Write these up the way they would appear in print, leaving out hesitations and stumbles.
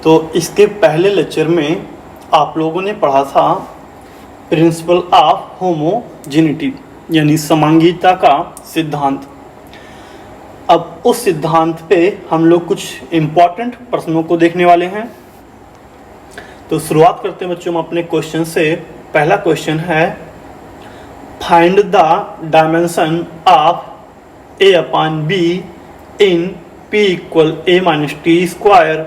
तो इसके पहले लेक्चर में आप लोगों ने पढ़ा था प्रिंसिपल ऑफ होमोजेनिटी यानी समांगीता का सिद्धांत। अब उस सिद्धांत पे हम लोग कुछ इम्पॉर्टेंट प्रश्नों को देखने वाले हैं। तो शुरुआत करते हैं बच्चों हम अपने क्वेश्चन से। पहला क्वेश्चन है find the dimension of a upon b in p equal a minus T square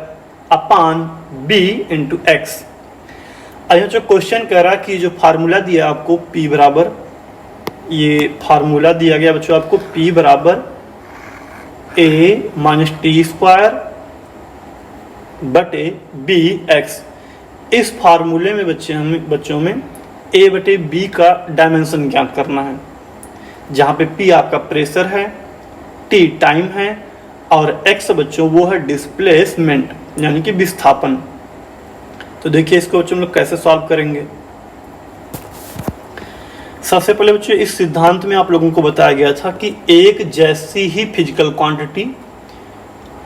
upon b into x. अच्छा जो क्वेश्चन कह रहा है कि जो फार्मूला दिया आपको p बराबर, ये फार्मूला दिया गया बच्चों आपको p बराबर a माइनस टी स्क्वायर बटे b एक्स। इस फार्मूले में बच्चों में a बटे b का डायमेंशन ज्ञात करना है, जहाँ पे p आपका प्रेशर है, t टाइम है और x बच्चों वो है डिस्प्लेसमेंट यानी कि विस्थापन। तो देखिए इसको बच्चों हम लोग कैसे सॉल्व करेंगे। सबसे पहले बच्चों इस सिद्धांत में आप लोगों को बताया गया था कि एक जैसी ही फिजिकल क्वांटिटी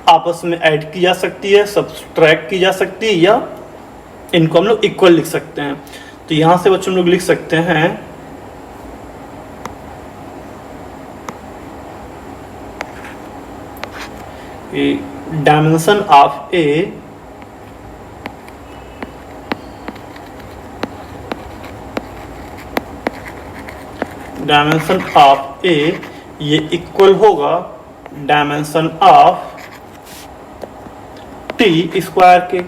आपस में ऐड की जा सकती है, सब्सट्रैक्ट की जा सकती है, या इनको हम लोग इक्वल लिख सकते हैं। तो यहां से बच्चों हम लोग लिख सकते हैं डायमेंशन ऑफ ए ये इक्वल होगा डायमेंशन ऑफ टी स्क्वायर के।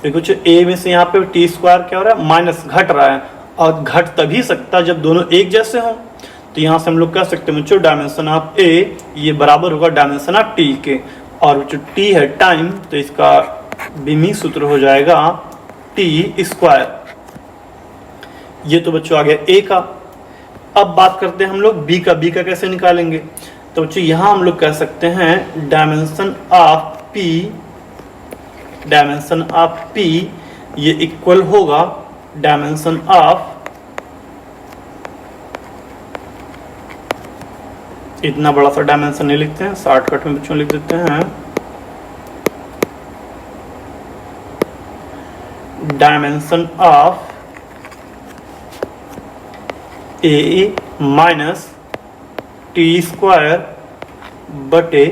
देखो ए में से यहाँ पे टी स्क्वायर क्या हो रहा है, माइनस घट रहा है, और घट तभी सकता जब दोनों एक जैसे हों। तो यहाँ से हम लोग कह सकते हैं बच्चों डायमेंशन ऑफ ए ये बराबर होगा डायमेंशन ऑफ टी के, और जो टी है टाइम तो इसका बीमी सूत्र हो जाएगा टी स्क्वायर। ये तो बच्चों आ गया ए का। अब बात करते हैं हम लोग बी का। बी का कैसे निकालेंगे? तो बच्चों यहाँ हम लोग कह सकते हैं डायमेंशन ऑफ पी ये इक्वल होगा डायमेंशन ऑफ, इतना बड़ा सा डायमेंशन नहीं लिखते हैं, शॉर्टकट में बच्चों लिख देते हैं dimension of A minus T square बटे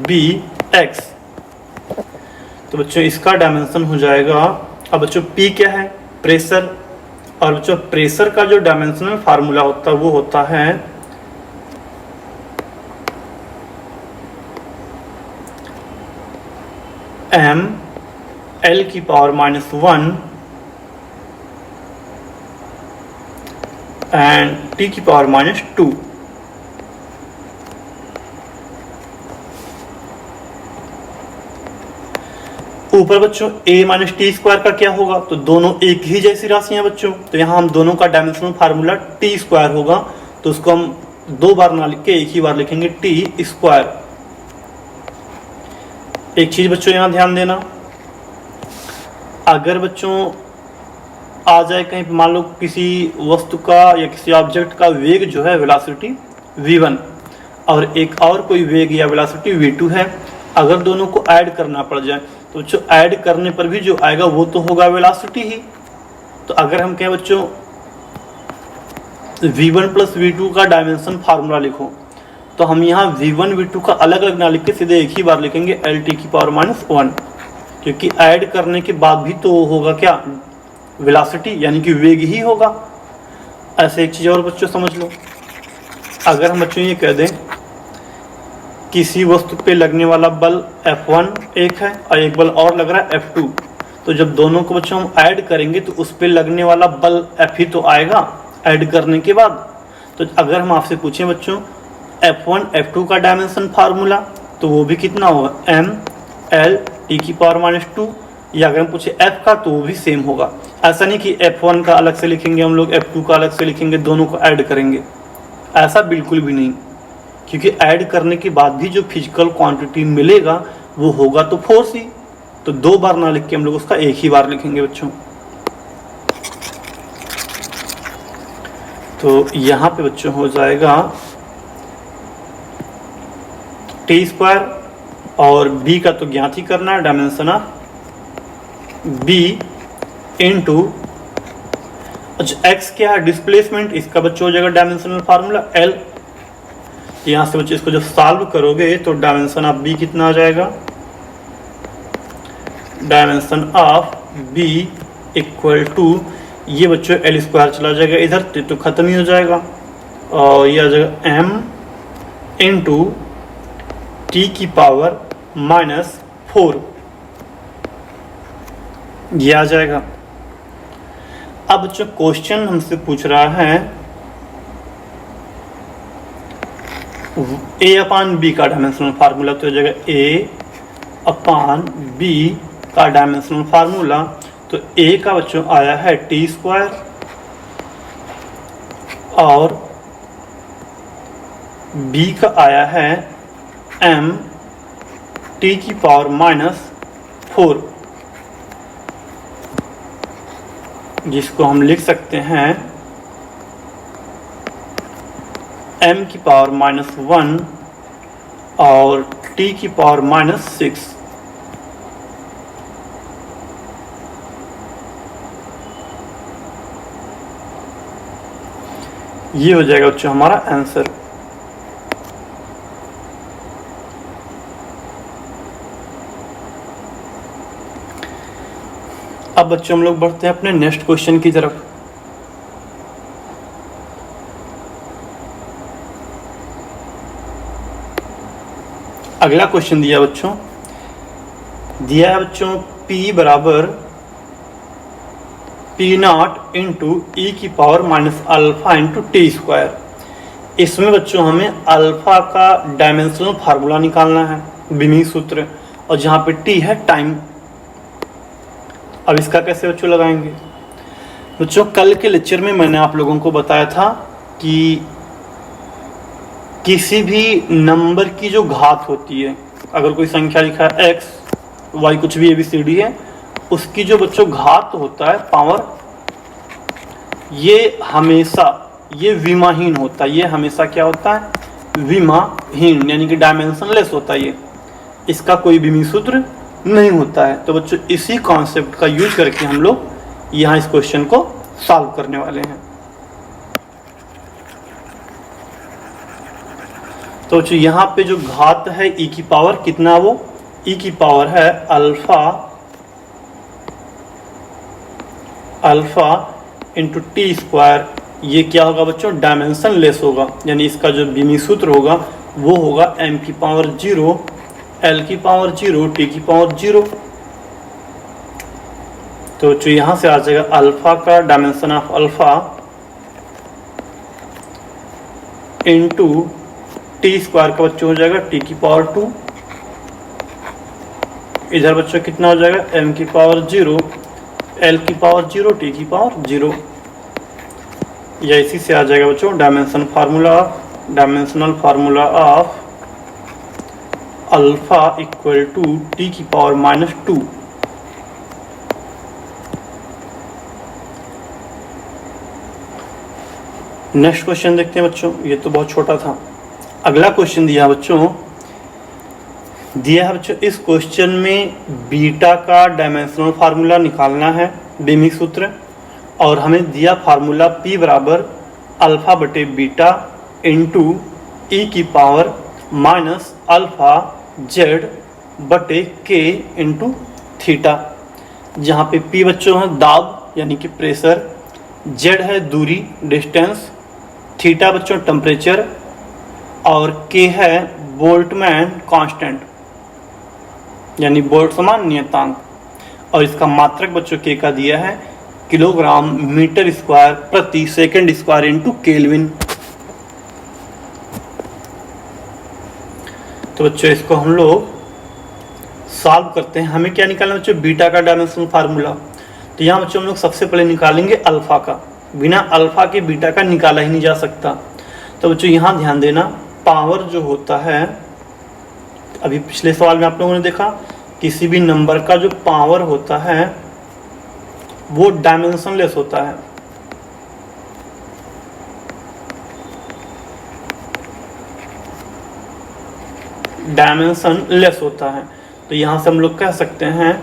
बी एक्स। तो बच्चों इसका डायमेंशन हो जाएगा, अब बच्चों P क्या है? प्रेशर। और बच्चों प्रेशर का जो डायमेंशन में फार्मूला होता है वो होता है m L की पावर माइनस 1 एंड T की पावर माइनस 2। ऊपर बच्चों a माइनस टी स्क्वायर का क्या होगा? तो दोनों एक ही जैसी राशि हैं बच्चों, तो यहाँ हम दोनों का डायमेंशनल फार्मूला टी स्क्वायर होगा, तो उसको हम दो बार ना लिख के एक ही बार लिखेंगे टी स्क्वायर। एक चीज बच्चों यहाँ ध्यान देना, अगर बच्चों आ जाए कहीं मान लो किसी वस्तु का या किसी ऑब्जेक्ट का वेग जो है वेलोसिटी v1 और एक और कोई वेग या वेलोसिटी v2 है, अगर दोनों को ऐड करना पड़ जाए तो बच्चों ऐड करने पर भी जो आएगा वो तो होगा वेलोसिटी ही। तो अगर हम कहें बच्चों v1 प्लस v2 का डायमेंशन फार्मूला लिखो, तो हम यहाँ v1 v2 का अलग अलग ना लिख के सीधे एक ही बार लिखेंगे lt की पावर माइनस 1, क्योंकि ऐड करने के बाद भी तो होगा क्या? वेलोसिटी यानी कि वेग ही होगा। ऐसे एक चीज़ और बच्चों समझ लो, अगर हम बच्चों ये कह दें किसी वस्तु पे लगने वाला बल F1 एक है और एक बल और लग रहा है F2, तो जब दोनों को बच्चों हम ऐड करेंगे तो उस पे लगने वाला बल F ही तो आएगा ऐड करने के बाद। तो अगर हम आपसे पूछें बच्चों F1 F2 का डायमेंशन फार्मूला, तो वो भी कितना होगा? m L T की पावर माइनस 2, या अगर हम पूछे F का तो वो भी सेम होगा। ऐसा नहीं कि F1 का अलग से लिखेंगे हम लोग, F2 का अलग से लिखेंगे, दोनों को ऐड करेंगे, ऐसा बिल्कुल भी नहीं, क्योंकि ऐड करने के बाद भी जो फिजिकल क्वांटिटी मिलेगा वो होगा तो फोर्स ही। तो दो बार ना लिख के हम लोग उसका एक ही बार लिखेंगे बच्चों। तो यहाँ पे बच्चों हो जाएगा टी स्क्वायर, और बी का तो ज्ञात ही करना है डायमेंशन ऑफ बी इंटू, अच्छा एक्स क्या है डिस्प्लेसमेंट, इसका बच्चों हो जाएगा डायमेंशनल फार्मूला एल। यहाँ से बच्चों इसको जब सॉल्व करोगे तो डायमेंशन ऑफ बी कितना आ जाएगा, dimension of B equal to, ये बच्चों एल स्क्वायर चला जाएगा इधर तो खत्म ही हो जाएगा, और ये आ जाएगा एम इंटू टी की पावर -4, ये आ जाएगा। अब बच्चों क्वेश्चन हमसे पूछ रहा है ए अपान बी का डायमेंशनल फार्मूला, तो हो जाएगा ए अपान बी का डायमेंशनल फार्मूला, तो ए का बच्चों आया है टी स्क्वायर और बी का आया है एम टी की पावर -4, जिसको हम लिख सकते हैं m की पावर -1 और t की पावर -6। ये हो जाएगा बच्चों हमारा आंसर। अब बच्चों हम लोग बढ़ते हैं अपने नेक्स्ट क्वेश्चन की तरफ। अगला क्वेश्चन दिया बच्चों, दिया है बच्चों P बराबर P0 इंटू ई की power -alpha into T square. इसमें बच्चों हमें अल्फा का डायमेंशनल फार्मूला निकालना है, बिमी सूत्र, और जहाँ पे टी है टाइम। अब इसका कैसे बच्चों लगाएंगे, बच्चों कल के लेक्चर में मैंने आप लोगों को बताया था कि किसी भी नंबर की जो घात होती है, अगर कोई संख्या लिखा है x y कुछ भी ABCD है, उसकी जो बच्चों घात होता है पावर, ये हमेशा ये विमाहीन होता है, ये हमेशा क्या होता है विमाहीन, यानी कि डायमेंशनलेस होता है, ये इसका कोई भी सूत्र नहीं होता है। तो बच्चों इसी कॉन्सेप्ट का यूज करके हम लोग यहाँ इस क्वेश्चन को सॉल्व करने वाले हैं। तो बच्चों यहाँ पे जो घात है e की पावर कितना, वो e की पावर है अल्फा इंटू टी स्क्वायर। ये क्या होगा बच्चों डायमेंशन लेस होगा, यानी इसका जो बिमी सूत्र होगा वो होगा m की पावर 0 l की पावर 0 t की पावर 0। तो जो यहाँ से आ जाएगा अल्फा का dimension of alpha into T square का बच्चों हो जाएगा t की पावर 2, इधर बच्चों कितना हो जाएगा m की पावर 0 l की पावर 0 t की पावर 0। या इसी से आ जाएगा बच्चों dimensional formula of alpha equal to T की पावर -2। नेक्स्ट क्वेश्चन देखते हैं बच्चों, ये तो बहुत छोटा था। अगला क्वेश्चन दिया बच्चों, दिया है बच्चों इस क्वेश्चन में बीटा का डायमेंशनल फार्मूला निकालना है, बिमी सूत्र, और हमें दिया फार्मूला P बराबर अल्फा बटे बीटा इंटू ई की पावर -अल्फा जेड बटे के इंटू थीटा, जहाँ पे P बच्चों है दाब यानी कि प्रेशर, जेड है दूरी डिस्टेंस, थीटा बच्चों टेम्परेचर, और के है बोल्टमैन कांस्टेंट यानी बोल्ट्जमान नियतांक, और इसका मात्रक बच्चों के का दिया है किलोग्राम मीटर स्क्वायर प्रति सेकंड स्क्वायर इंटू केल्विन। तो बच्चों इसको हम लोग सॉल्व करते हैं। हमें क्या निकालना बच्चों बीटा का डायमेंशनल फार्मूला। तो यहाँ बच्चों हम लोग सबसे पहले निकालेंगे अल्फा का, बिना अल्फा के बीटा का निकाला ही नहीं जा सकता। तो बच्चों यहाँ ध्यान देना, पावर जो होता है, अभी पिछले सवाल में आप लोगों ने देखा किसी भी नंबर का जो पावर होता है वो डायमेंशनलेस होता है। डायमेंशनलेस होता है। तो यहाँ से हम लोग कह सकते हैं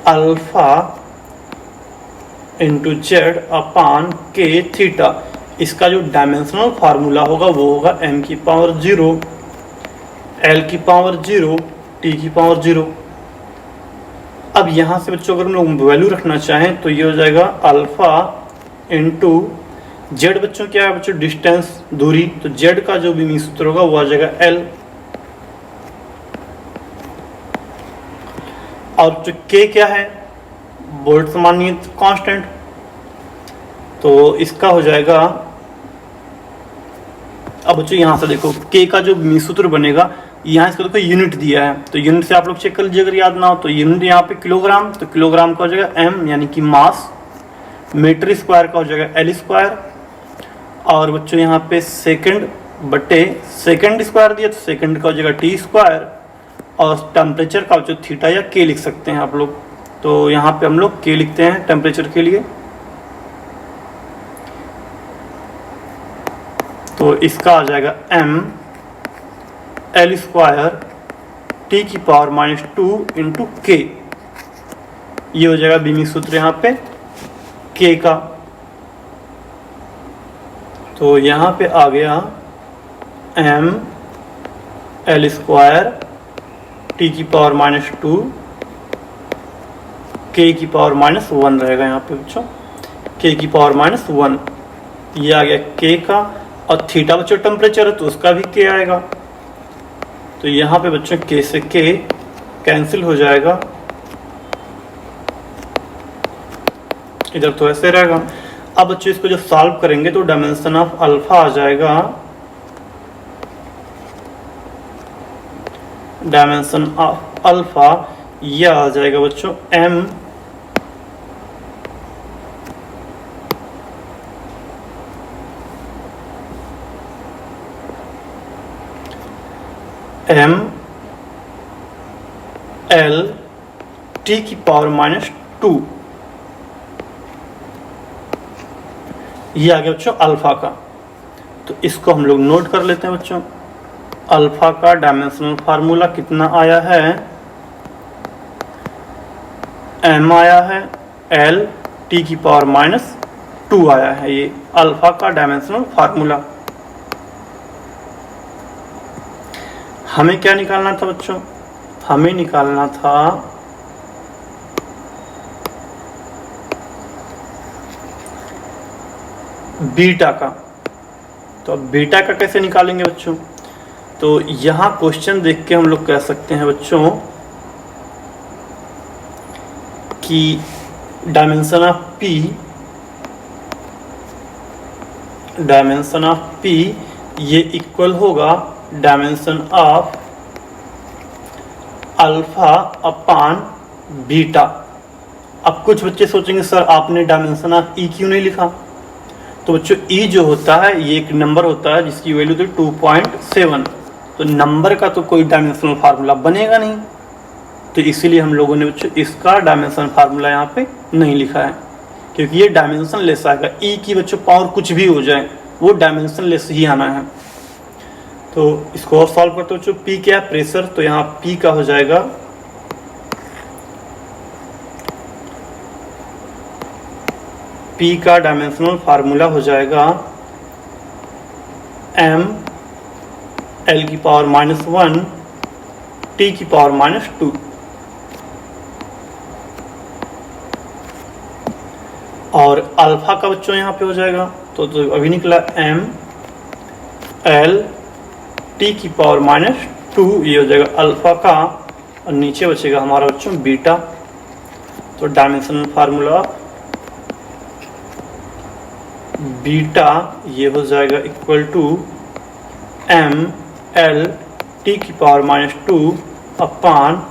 अल्फा इंटू जेड अपान के थीटा। इसका जो डायमेंशनल फार्मूला होगा वो होगा m की पावर 0 l की पावर 0 t की पावर 0। अब यहाँ से बच्चों अगर हम लोग वैल्यू रखना चाहें तो ये हो जाएगा अल्फा इंटू जेड। बच्चों क्या है बच्चों? डिस्टेंस, दूरी। तो जेड का जो भी सूत्र होगा वो आ जाएगा l। और जो k क्या है? Boltzmann constant. तो इसका हो जाएगा, अब बच्चों यहाँ से देखो k का जो सूत्र बनेगा, यहाँ इसका देखो यूनिट दिया है तो यूनिट से आप लोग चेक कर लीजिए अगर याद ना हो तो। यूनिट यहाँ पे किलोग्राम, तो किलोग्राम का हो जाएगा m यानी कि मास। मीटर स्क्वायर का हो जाएगा l स्क्वायर। और बच्चों यहाँ पे सेकंड बटे सेकंड स्क्वायर दिया तो सेकंड का हो जाएगा t स्क्वायर। और टेम्परेचर का जो थीटा या k लिख सकते हैं आप लोग। तो यहाँ पे हम लोग k लिखते हैं टेम्परेचर के लिए। तो इसका आ जाएगा m l स्क्वायर t की पावर -2 इंटू k। ये हो जाएगा बीमी सूत्र यहाँ पे k का। तो यहाँ पे आ गया m l स्क्वायर t की पावर -2 k की पावर -1 रहेगा यहाँ पे बच्चों, k की पावर -1। ये आ गया k का। और थीटा बच्चों टेम्परेचर है तो उसका भी k आएगा। तो यहाँ पे बच्चों k से k कैंसिल हो जाएगा, इधर तो ऐसे रहेगा। अब बच्चों इसको जो सॉल्व करेंगे तो डायमेंशन ऑफ अल्फा आ जाएगा, डायमेंशन ऑफ अल्फा यह आ जाएगा बच्चों m l t की पावर -2। ये आ गया बच्चों अल्फा का। तो इसको हम लोग नोट कर लेते हैं बच्चों। अल्फा का डायमेंशनल फार्मूला कितना आया है? m आया है, l t की पावर -2 आया है। ये अल्फा का डायमेंशनल फार्मूला। हमें क्या निकालना था बच्चों? हमें निकालना था बीटा का। तो अब बीटा का कैसे निकालेंगे बच्चों? तो यहाँ क्वेश्चन देख के हम लोग कह सकते हैं बच्चों कि डायमेंशन ऑफ p ये इक्वल होगा dimension of alpha upon beta. अब कुछ बच्चे सोचेंगे सर आपने डायमेंशन ऑफ ई क्यों नहीं लिखा? तो बच्चों ई जो होता है ये एक नंबर होता है जिसकी वैल्यू थी 2.7। तो नंबर का तो कोई डायमेंशनल फार्मूला बनेगा नहीं, तो इसीलिए हम लोगों ने बच्चों इसका डायमेंशन फार्मूला यहाँ पे नहीं लिखा है, क्योंकि ये डायमेंशन लेस आएगा। ई की बच्चों पावर कुछ भी हो जाए वो डायमेंशन लेस ही आना है। तो इसको और सॉल्व करते हो बच्चों। पी क्या है? प्रेशर। तो यहाँ पी का हो जाएगा पी का डायमेंशनल फार्मूला हो जाएगा m l की पावर -1 t की पावर -2। और अल्फा का बच्चों यहाँ पे हो जाएगा तो अभी निकला m l t की पावर -2। ये हो जाएगा अल्फा का। और नीचे बचेगा हमारा बच्चों बीटा। तो डायमेंशनल फार्मूला बीटा ये हो जाएगा equal to m l t की पावर -2 अपान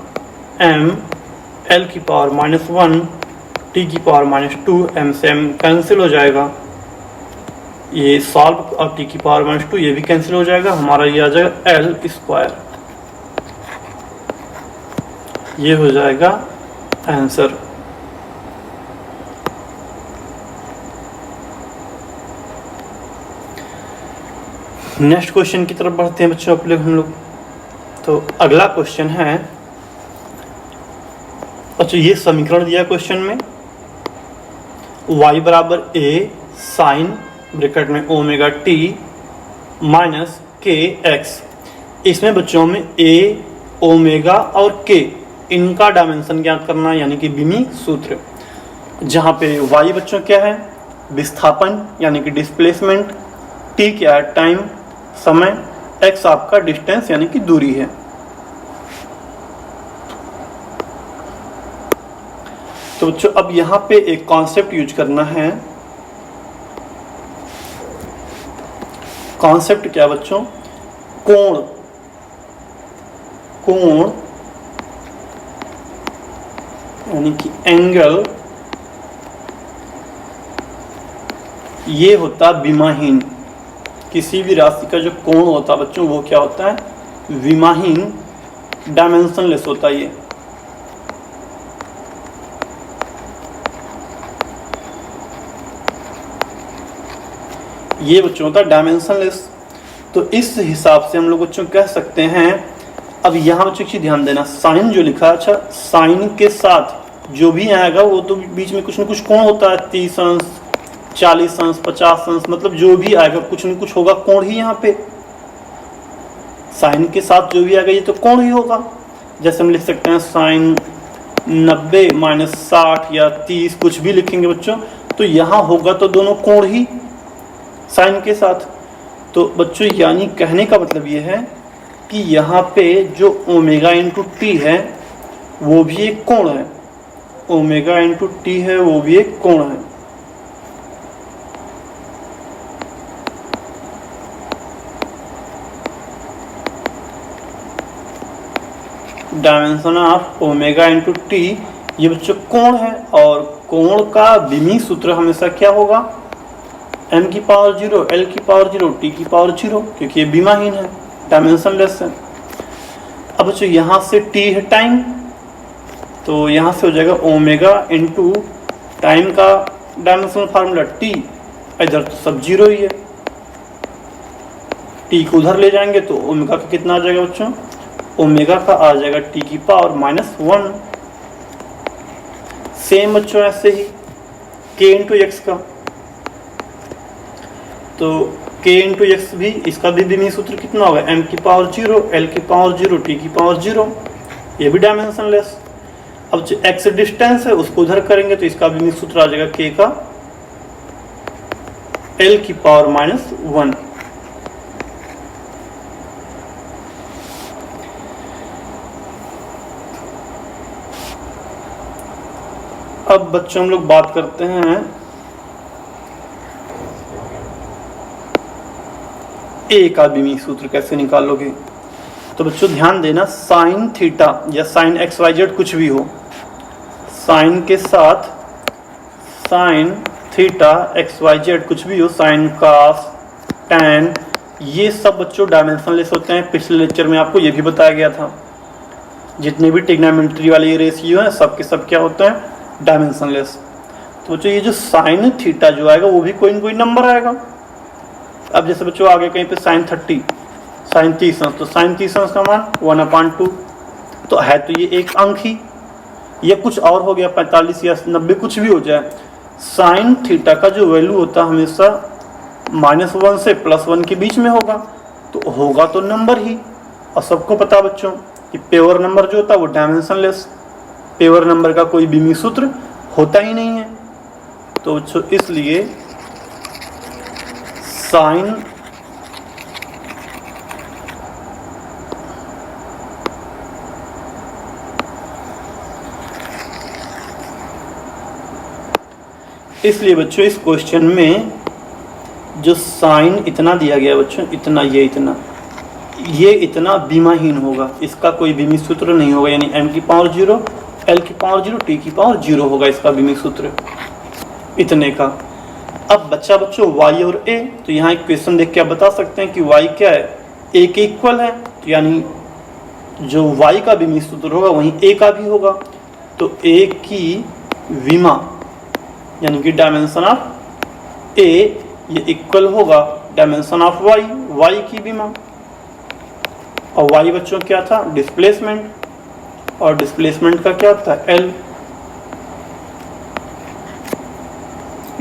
m l की पावर -1 t की पावर -2। m से m कैंसिल हो जाएगा, ये सॉल्व। और t की पावर -2 ये भी कैंसिल हो जाएगा, हमारा ये आ जाएगा l स्क्वायर। ये हो जाएगा आंसर। नेक्स्ट क्वेश्चन की तरफ बढ़ते हैं बच्चों हम लोग। तो अगला क्वेश्चन है अच्छा, ये समीकरण दिया क्वेश्चन में, y बराबर a साइन ब्रैकेट में ओमेगा t माइनस के एक्स। इसमें बच्चों में a, ओमेगा और k इनका डायमेंशन ज्ञात करना है, यानी कि विमी सूत्र। जहाँ पे y बच्चों क्या है, विस्थापन यानी कि डिस्प्लेसमेंट, t क्या है, टाइम समय, x आपका डिस्टेंस यानी कि दूरी है। तो बच्चों अब यहाँ पे एक कॉन्सेप्ट यूज करना है। कॉन्सेप्ट क्या बच्चों, कोण। कोण यानी कि एंगल, ये होता विमाहीन। किसी भी राशि का जो कोण होता है बच्चों वो क्या होता है, विमाहीन, डायमेंशनलेस होता है। ये बच्चों का डायमेंशनलेस। तो इस हिसाब से हम लोग बच्चों कह सकते हैं। अब यहाँ बच्चों की ध्यान देना, साइन जो लिखा, अच्छा साइन के साथ जो भी आएगा वो तो बीच में कुछ न कुछ कोण होता है, 30 अंश, 40 अंश, 50 अंश, मतलब जो भी आएगा कुछ न कुछ होगा कोण ही। यहाँ पे साइन के साथ जो भी आएगा ये तो कोण ही होगा। जैसे हम लिख सकते हैं साइन 90 माइनस 60 या 30, कुछ भी लिखेंगे बच्चों, तो यहाँ होगा तो दोनों कोण ही साइन के साथ। तो बच्चों यानी कहने का मतलब ये है कि यहाँ पे जो ओमेगा इंटू टी है वो भी एक कोण है, ओमेगा इंटू टी है वो भी एक कोण है। Dimension of omega into T, ये बच्चों कोण है। और कोण का विमी सूत्र हमेशा क्या होगा, m की पावर 0, l की पावर 0, t की पावर 0, क्योंकि ये विमाहीन है, डायमेंशनलेस है। अब बच्चों यहाँ से t है टाइम, तो यहाँ से हो जाएगा ओमेगा इंटू टाइम का डायमेंशनल फार्मूला t, इधर तो सब 0 ही है, t को उधर ले जाएंगे तो ओमेगा का कितना आ जाएगा बच्चों, ओमेगा का आ जाएगा t की पावर -1। सेम बच्चों ऐसे ही k इंटू एक्स का, तो k इंटू एक्स भी, इसका भी विमी सूत्र कितना होगा, m की पावर 0, l की पावर 0, t की पावर 0, ये भी डायमेंशनलेस। अब जो x डिस्टेंस है उसको उधर करेंगे तो इसका विमी सूत्र आ जाएगा k का l की पावर -1। अब बच्चों हम लोग बात करते हैं ए का विमी सूत्र कैसे निकालोगे। तो बच्चों ध्यान देना, साइन थीटा या साइन एक्स वाई जेड कुछ भी हो, साइन के साथ sine theta x y z कुछ भी हो, साइन कास टैन, ये सब बच्चों डायमेंशनलेस होते हैं। पिछले लेक्चर में आपको ये भी बताया गया था, जितने भी ट्रिग्नोमेट्री वाले रेशियो हैं सब के सब क्या होते हैं, डायमेंशनलेस। तो बच्चों ये जो साइन थीटा जो आएगा वो भी कोई न कोई नंबर आएगा। अब जैसे बच्चों आगे कहीं पे साइन 30, साइन 30 अंश, तो साइन 30 अंश का मान 1/2, तो है तो ये एक अंक ही, ये कुछ और हो गया 45 या 90 कुछ भी हो जाए। साइन थीटा का जो वैल्यू होता है हमेशा -1 से +1 के बीच में होगा, तो होगा तो नंबर ही। और सबको पता बच्चों कि पेवर नंबर जो होता है वो डायमेंशनलेस, पेवर नंबर का कोई विमी सूत्र होता ही नहीं है। तो बच्चों इसलिए साइन इसलिए बच्चों इस क्वेश्चन में जो साइन इतना दिया गया बच्चों, इतना ये इतना विमाहीन होगा, इसका कोई विमी सूत्र नहीं होगा, यानी m की पावर 0, l की पावर 0, t की पावर 0 होगा इसका विमी सूत्र इतने का। अब बच्चा बच्चों y और a, तो यहाँ एक क्वेश्चन देख के आप बता सकते हैं कि y क्या है, a के इक्वल है, तो यानी जो y का विमी सूत्र होगा वहीं a का भी होगा। तो a की विमा यानी कि डायमेंशन ऑफ a ये इक्वल होगा डायमेंशन ऑफ y की विमा। और y बच्चों क्या था, डिस्प्लेसमेंट, और डिस्प्लेसमेंट का क्या होता है l।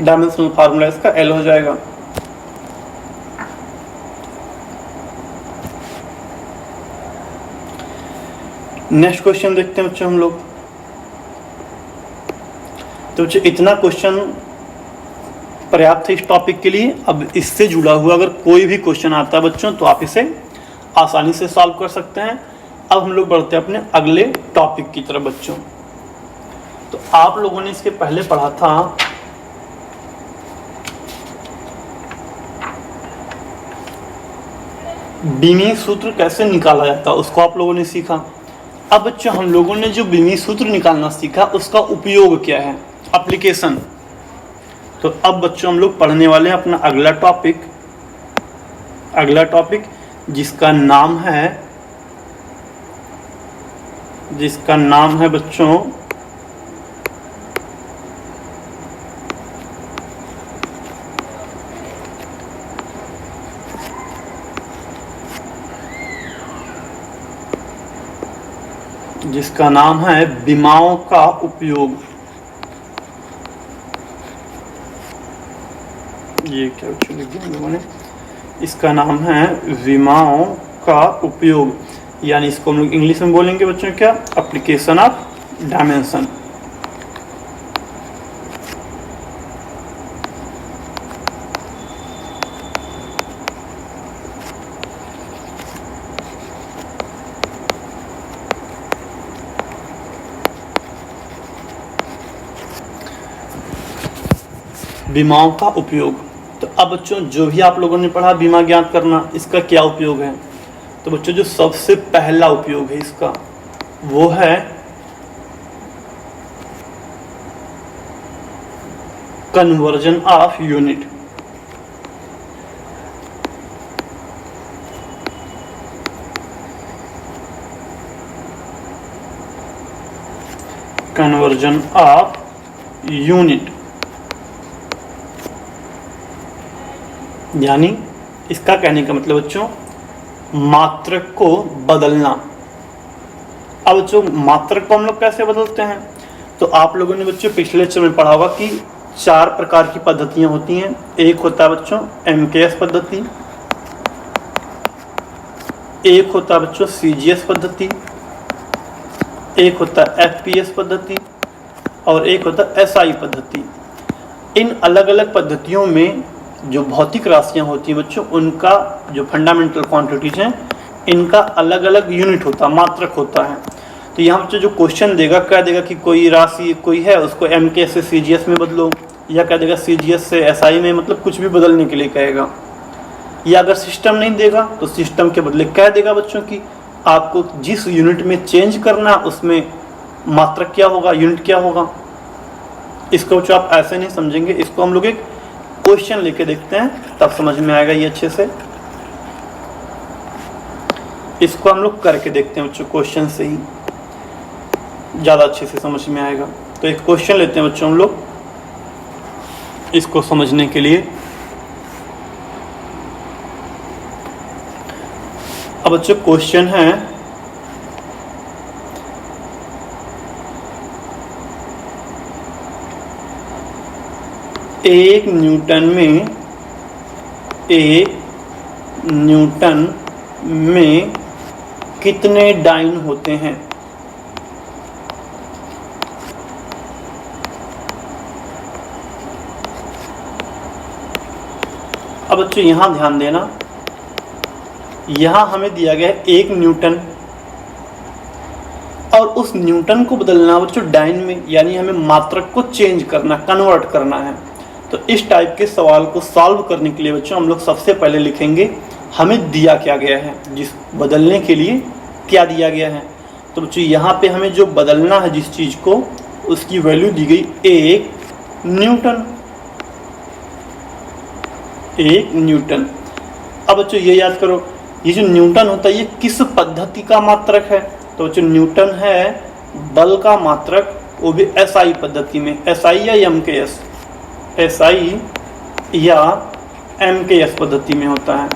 डायमेंशनल फार्मूला इसका L हो जाएगा। नेक्स्ट क्वेश्चन देखते हैं बच्चों हम लोग। तो बच्चों इतना क्वेश्चन पर्याप्त है इस टॉपिक के लिए। अब इससे जुड़ा हुआ अगर कोई भी क्वेश्चन आता है बच्चों तो आप इसे आसानी से सॉल्व कर सकते हैं। अब हम लोग बढ़ते हैं अपने अगले टॉपिक की तरफ बच्चों। तो आप लोगों ने इसके पहले पढ़ा था बीमी सूत्र कैसे निकाला जाता है, उसको आप लोगों ने सीखा। अब बच्चों हम लोगों ने जो बीमी सूत्र निकालना सीखा उसका उपयोग क्या है, एप्लीकेशन। तो अब बच्चों हम लोग पढ़ने वाले हैं अपना अगला टॉपिक जिसका नाम है बच्चों विमाओं का उपयोग। ये क्या लिख दिया हम लोगों ने, इसका नाम है विमाओं का उपयोग, यानी इसको हम लोग इंग्लिश में बोलेंगे बच्चों क्या, एप्लीकेशन ऑफ डायमेंशन। बीमाओं का उपयोग। तो अब बच्चों जो भी आप लोगों ने पढ़ा बीमा ज्ञात करना, इसका क्या उपयोग है। तो बच्चों जो सबसे पहला उपयोग है इसका वो है conversion of unit. Conversion of unit यानी इसका कहने का मतलब बच्चों मात्रक को बदलना। अब बच्चों मात्रक को हम लोग कैसे बदलते हैं, तो आप लोगों ने बच्चों पिछले लेक्चर में पढ़ा होगा कि 4 प्रकार की पद्धतियां होती हैं। एक होता है बच्चों MKS पद्धति, एक होता है बच्चों CGS पद्धति, एक होता है FPS पद्धति और एक होता है SI पद्धति। इन अलग अलग पद्धतियों में जो भौतिक राशियां होती हैं बच्चों, उनका जो फंडामेंटल क्वांटिटीज हैं इनका अलग अलग यूनिट होता है, मात्रक होता है। तो यहाँ बच्चों जो क्वेश्चन देगा, कह देगा कि कोई राशि कोई है उसको MKS से CGS में बदलो, या कह देगा CGS से SI में, मतलब कुछ भी बदलने के लिए कहेगा। या अगर सिस्टम नहीं देगा तो सिस्टम के बदले कह देगा बच्चों की आपको जिस यूनिट में चेंज करना उसमें मात्रक क्या होगा, यूनिट क्या होगा। इसको बच्चों आप ऐसे नहीं समझेंगे, इसको हम लोग एक क्वेश्चन लेके देखते हैं तब समझ में आएगा ये अच्छे से। इसको हम लोग करके देखते हैं बच्चों, क्वेश्चन से ही ज़्यादा अच्छे से समझ में आएगा। तो एक क्वेश्चन लेते हैं बच्चों हम लोग इसको समझने के लिए। अब बच्चों क्वेश्चन है एक न्यूटन में कितने डाइन होते हैं। अब बच्चों यहां ध्यान देना, यहां हमें दिया गया है 1 न्यूटन और उस न्यूटन को बदलना बच्चों डाइन में, यानी हमें मात्रक को चेंज करना, कन्वर्ट करना है। तो इस टाइप के सवाल को सॉल्व करने के लिए बच्चों हम लोग सबसे पहले लिखेंगे हमें दिया क्या गया है, जिस बदलने के लिए क्या दिया गया है। तो बच्चों यहाँ पे हमें जो बदलना है जिस चीज़ को, उसकी वैल्यू दी गई 1 न्यूटन। 1 न्यूटन। अब बच्चों ये याद करो, ये जो न्यूटन होता है ये किस पद्धति का मात्रक है। तो बच्चों न्यूटन है बल का मात्रक, वो भी SI पद्धति में, SI या MKS, SI या MKS पद्धति में होता है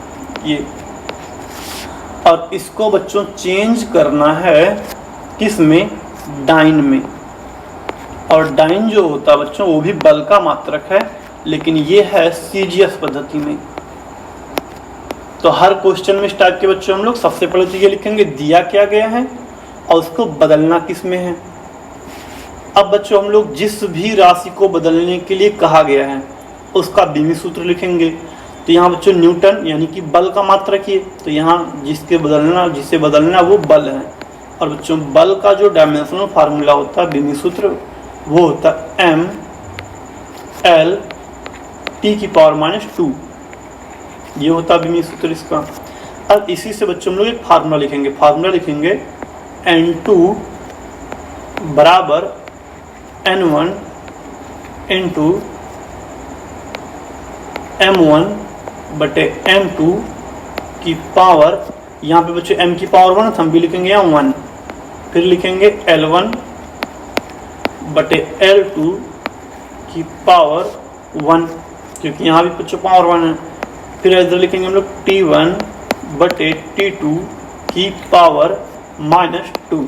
ये। और इसको बच्चों चेंज करना है किस में, डाइन में। और डाइन जो होता है बच्चों वो भी बल का मात्रक है, लेकिन ये है सीजीएस पद्धति में। तो हर क्वेश्चन में इस टाइप के बच्चों हम लोग सबसे पहले तो ये लिखेंगे दिया क्या गया है और उसको बदलना किस में है। अब बच्चों हम लोग जिस भी राशि को बदलने के लिए कहा गया है उसका बीमी सूत्र लिखेंगे। तो यहाँ बच्चों न्यूटन यानी कि बल का मात्रक है, तो यहाँ जिसे बदलना वो बल है। और बच्चों बल का जो डायमेंशनल फार्मूला होता है बीमी सूत्र वो होता है ml (T⁻²), ये होता है बीमी सूत्र इसका। अब इसी से बच्चों हम लोग एक फार्मूला लिखेंगे N2 बराबर N1 इंटू M1 बटे M2 की पावर, यहाँ पे बच्चों m की पावर 1 हम भी लिखेंगे यहाँ 1, फिर लिखेंगे L1 बटे L2 की पावर 1, क्योंकि यहाँ भी बच्चों पावर 1 है। फिर इधर लिखेंगे हम लोग T1 बटे T2 की पावर -2,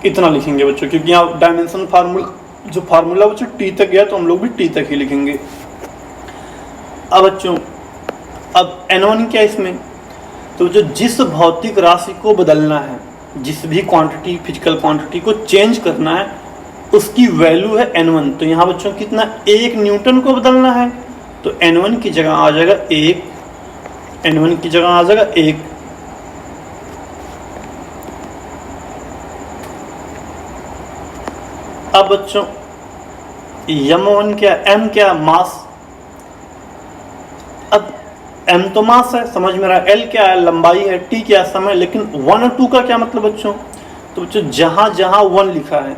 इतना लिखेंगे बच्चों, क्योंकि यहाँ डायमेंशन फार्मूला बच्चों T तक गया तो हम लोग भी T तक ही लिखेंगे। अब बच्चों अब N1 क्या इसमें, तो जो जिस भौतिक राशि को बदलना है, जिस भी क्वांटिटी फिजिकल क्वांटिटी को चेंज करना है उसकी वैल्यू है N1। तो यहाँ बच्चों कितना 1 न्यूटन को बदलना है, तो N1 की जगह आ जाएगा 1, N1 की जगह आ जाएगा 1। अब बच्चों M1 क्या, M क्या मास, अब m तो मास है समझ में रहा है, l क्या है लंबाई है, t क्या है समय, लेकिन 1 और 2 का क्या मतलब बच्चों, तो बच्चों जहां जहां 1 लिखा है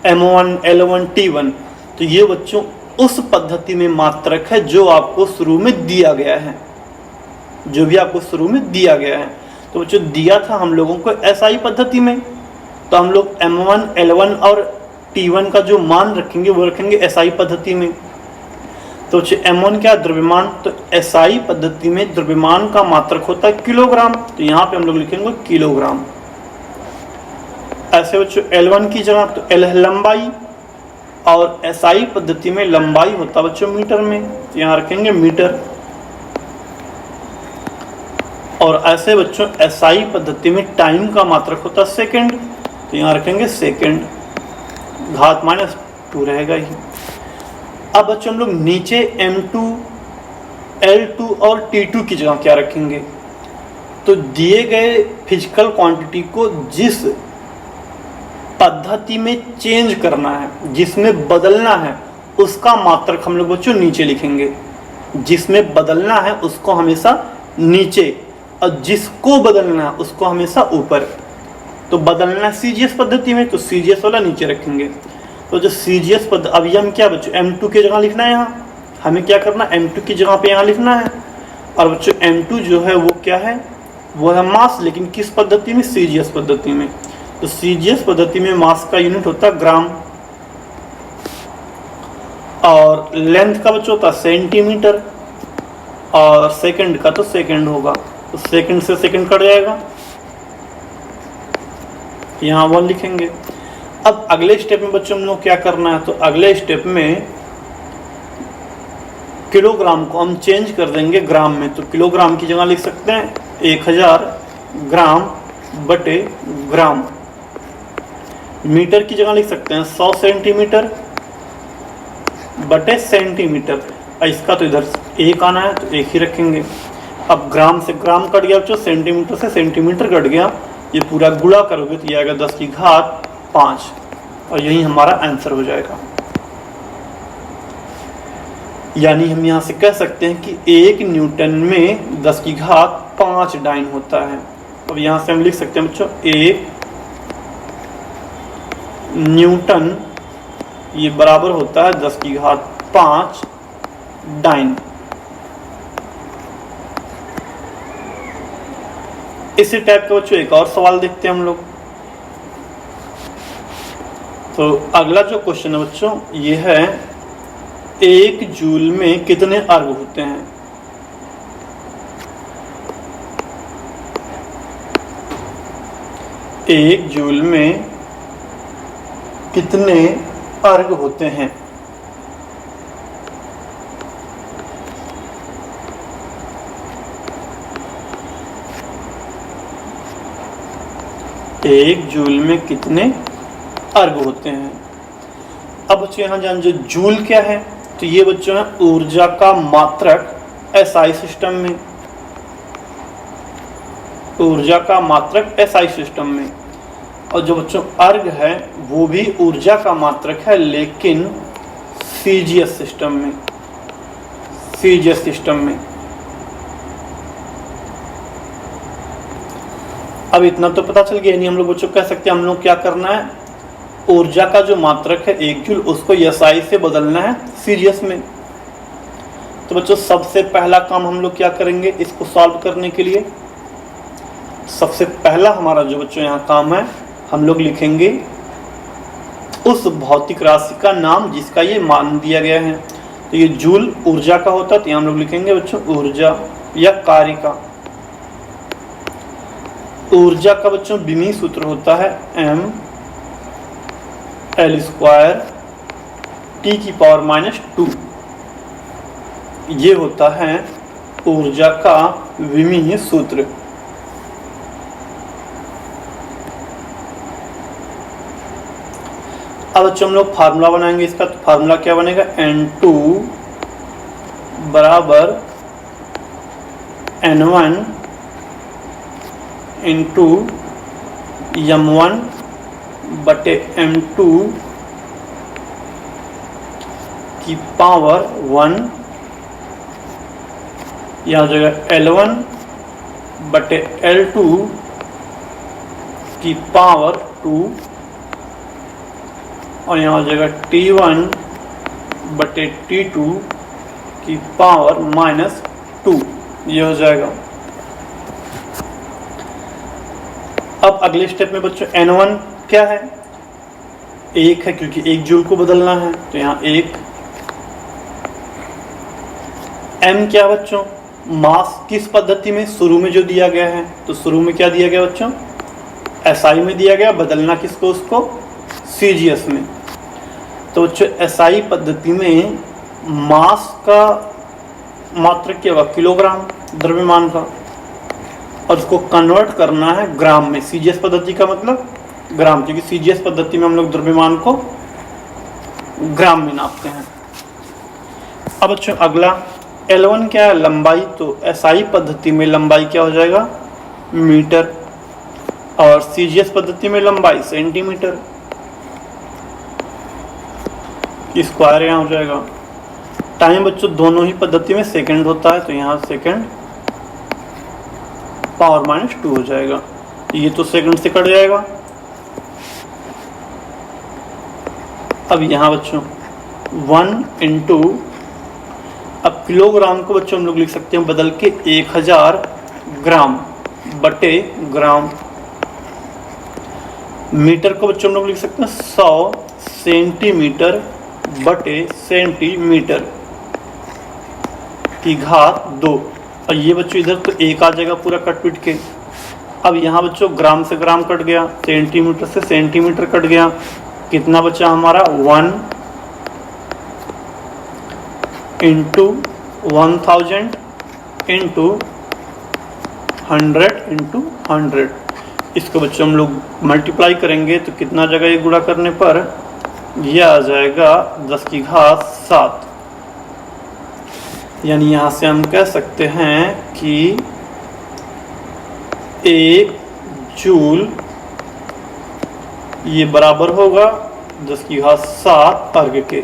m1 l1 t1, तो ये बच्चों उस पद्धति में मात्रक है जो आपको शुरू में दिया गया है, जो भी आपको शुरू में दिया गया है। तो बच्चों दिया था हम लोगों को SI पद्धति में, तो हम लोग m1 l1 और t1 का जो मान रखेंगे वो रखेंगे SI पद्धति में। तो m1 क्या द्रव्यमान, तो SI पद्धति में द्रव्यमान का मात्रक होता है किलोग्राम, तो यहाँ पे हम लोग लिखेंगे किलोग्राम। ऐसे बच्चों L1 की जगह तो L है लंबाई, और SI पद्धति में लंबाई होता है बच्चों मीटर में, तो यहाँ रखेंगे मीटर। और ऐसे बच्चों SI पद्धति में टाइम का मात्रक होता है सेकंड, तो यहाँ रखेंगे सेकंड, घात -2 रहेगा ही। अब बच्चों हम लोग नीचे M2, L2 और T2 की जगह क्या रखेंगे, तो दिए गए फिजिकल क्वांटिटी को जिस पद्धति में चेंज करना है, जिसमें बदलना है, उसका मात्रक हम लोग बच्चों नीचे लिखेंगे। जिसमें बदलना है उसको हमेशा नीचे, और जिसको बदलना है उसको हमेशा ऊपर। तो बदलना सीजीएस पद्धति में, तो सीजीएस वाला नीचे रखेंगे। तो जो सीजीएस पद्धति, अभी हम क्या बच्चों M2 की जगह लिखना है, यहाँ हमें क्या करना है M2 की जगह पे यहाँ लिखना है। और बच्चों M2 जो है वो क्या है, वो है मास, लेकिन किस पद्धति में, सीजीएस पद्धति में। तो सीजीएस पद्धति में मास का यूनिट होता है ग्राम, और लेंथ का बच्चों होता है सेंटीमीटर, और सेकंड का तो सेकंड होगा, तो सेकंड से सेकंड कट जाएगा, यहाँ 1 लिखेंगे। अब अगले स्टेप में बच्चों हम लोग क्या करना है, तो अगले स्टेप में किलोग्राम को हम चेंज कर देंगे ग्राम में। तो किलोग्राम की जगह लिख सकते हैं 1000 ग्राम बटे ग्राम। मीटर की जगह लिख सकते हैं 100 सेंटीमीटर बटे सेंटीमीटर। इसका तो इधर 1 आना है तो 1 ही रखेंगे। अब ग्राम से ग्राम कट गया बच्चों, सेंटीमीटर से सेंटीमीटर कट गया, ये पूरा गुणा करोगे तो ये आएगा 10 की घात 5, और यही हमारा आंसर हो जाएगा। यानी हम यहाँ से कह सकते हैं कि 1 न्यूटन में 10 की घात 5 डाइन होता है। अब यहाँ से हम लिख सकते हैं बच्चों 1 न्यूटन ये बराबर होता है 10 की घात 5 डाइन। इसी टाइप का बच्चों एक और सवाल देखते हैं हम लोग। तो अगला जो क्वेश्चन है बच्चों ये है 1 जूल में कितने अर्ग होते हैं। एक जूल में कितने अर्ग होते हैं। 1 जूल में कितने अर्ग होते हैं। अब बच्चों यहाँ जान जो जूल क्या है, तो ये बच्चों है ऊर्जा का मात्रक एसआई सिस्टम में, ऊर्जा का मात्रक एसआई सिस्टम में। और जो बच्चों अर्ग है वो भी ऊर्जा का मात्रक है लेकिन सीजीएस सिस्टम में, सीजीएस सिस्टम में। अब इतना तो पता चल गया, नहीं हम लोग बच्चों कह सकते हैं हम लोग क्या करना है, ऊर्जा का जो मात्रक है 1 जूल उसको एसआई से बदलना है सीजीएस में। तो बच्चों सबसे पहला काम हम लोग क्या करेंगे इसको सॉल्व करने के लिए, सबसे पहला हमारा जो बच्चों यहाँ काम है, हम लोग लिखेंगे उस भौतिक राशि का नाम जिसका ये मान दिया गया है। तो ये जूल ऊर्जा का होता है, तो यहाँ हम लोग लिखेंगे बच्चों ऊर्जा या कार्य का। ऊर्जा का बच्चों विमीय सूत्र होता है mL² T⁻²। ये होता है ऊर्जा का विमीय सूत्र। अब बच्चों हम लोग फार्मूला बनाएंगे इसका, तो फार्मूला क्या बनेगा, N2 बराबर N1 इंटू M1 बटे M2 की पावर 1, यहाँ हो जाएगा L1 बटे L2 की पावर 2, और यहाँ हो जाएगा T1 बटे T2 की पावर -2, ये हो जाएगा। अब अगले स्टेप में बच्चों N1 क्या है, 1 है क्योंकि 1 जूल को बदलना है, तो यहाँ 1। M क्या बच्चों, मास किस पद्धति में, शुरू में जो दिया गया है, तो शुरू में क्या दिया गया बच्चों, SI में दिया गया, बदलना किसको, उसको CGS में। तो बच्चों SI पद्धति में मास का मात्रक क्या होगा, किलोग्राम द्रव्यमान का, और उसको कन्वर्ट करना है ग्राम में। सीजीएस पद्धति का मतलब ग्राम, क्योंकि सीजीएस पद्धति में हम लोग द्रव्यमान को ग्राम में नापते हैं। अब बच्चों अगला L1 क्या है, लंबाई, तो एसआई पद्धति में लंबाई क्या हो जाएगा, मीटर, और सीजीएस पद्धति में लंबाई सेंटीमीटर, स्क्वायर यहाँ हो जाएगा। टाइम बच्चों दोनों ही पद्धति में सेकंड होता है, तो यहाँ सेकंड पावर -2 हो जाएगा, ये तो सेकंड से कट जाएगा। अब यहाँ बच्चों 1 इंटू, अब किलोग्राम को बच्चों हम लोग लिख सकते हैं बदल के 1000 ग्राम बटे ग्राम। मीटर को बच्चों हम लोग लिख सकते हैं 100 सेंटीमीटर बटे सेंटीमीटर की घात 2, और ये बच्चों इधर तो 1 आ जाएगा पूरा कट पिट के। अब यहाँ बच्चों ग्राम से ग्राम कट गया, सेंटीमीटर से सेंटीमीटर कट गया, कितना बचा हमारा 1 इंटू 1000 इंटू 100 इंटू 100। इसको बच्चों हम लोग मल्टीप्लाई करेंगे तो कितना जगह ये गुणा करने पर ये आ जाएगा 10 की घात 7। यानी यहाँ से हम कह सकते हैं कि 1 जूल ये बराबर होगा 10 की घात 7 अर्ग के।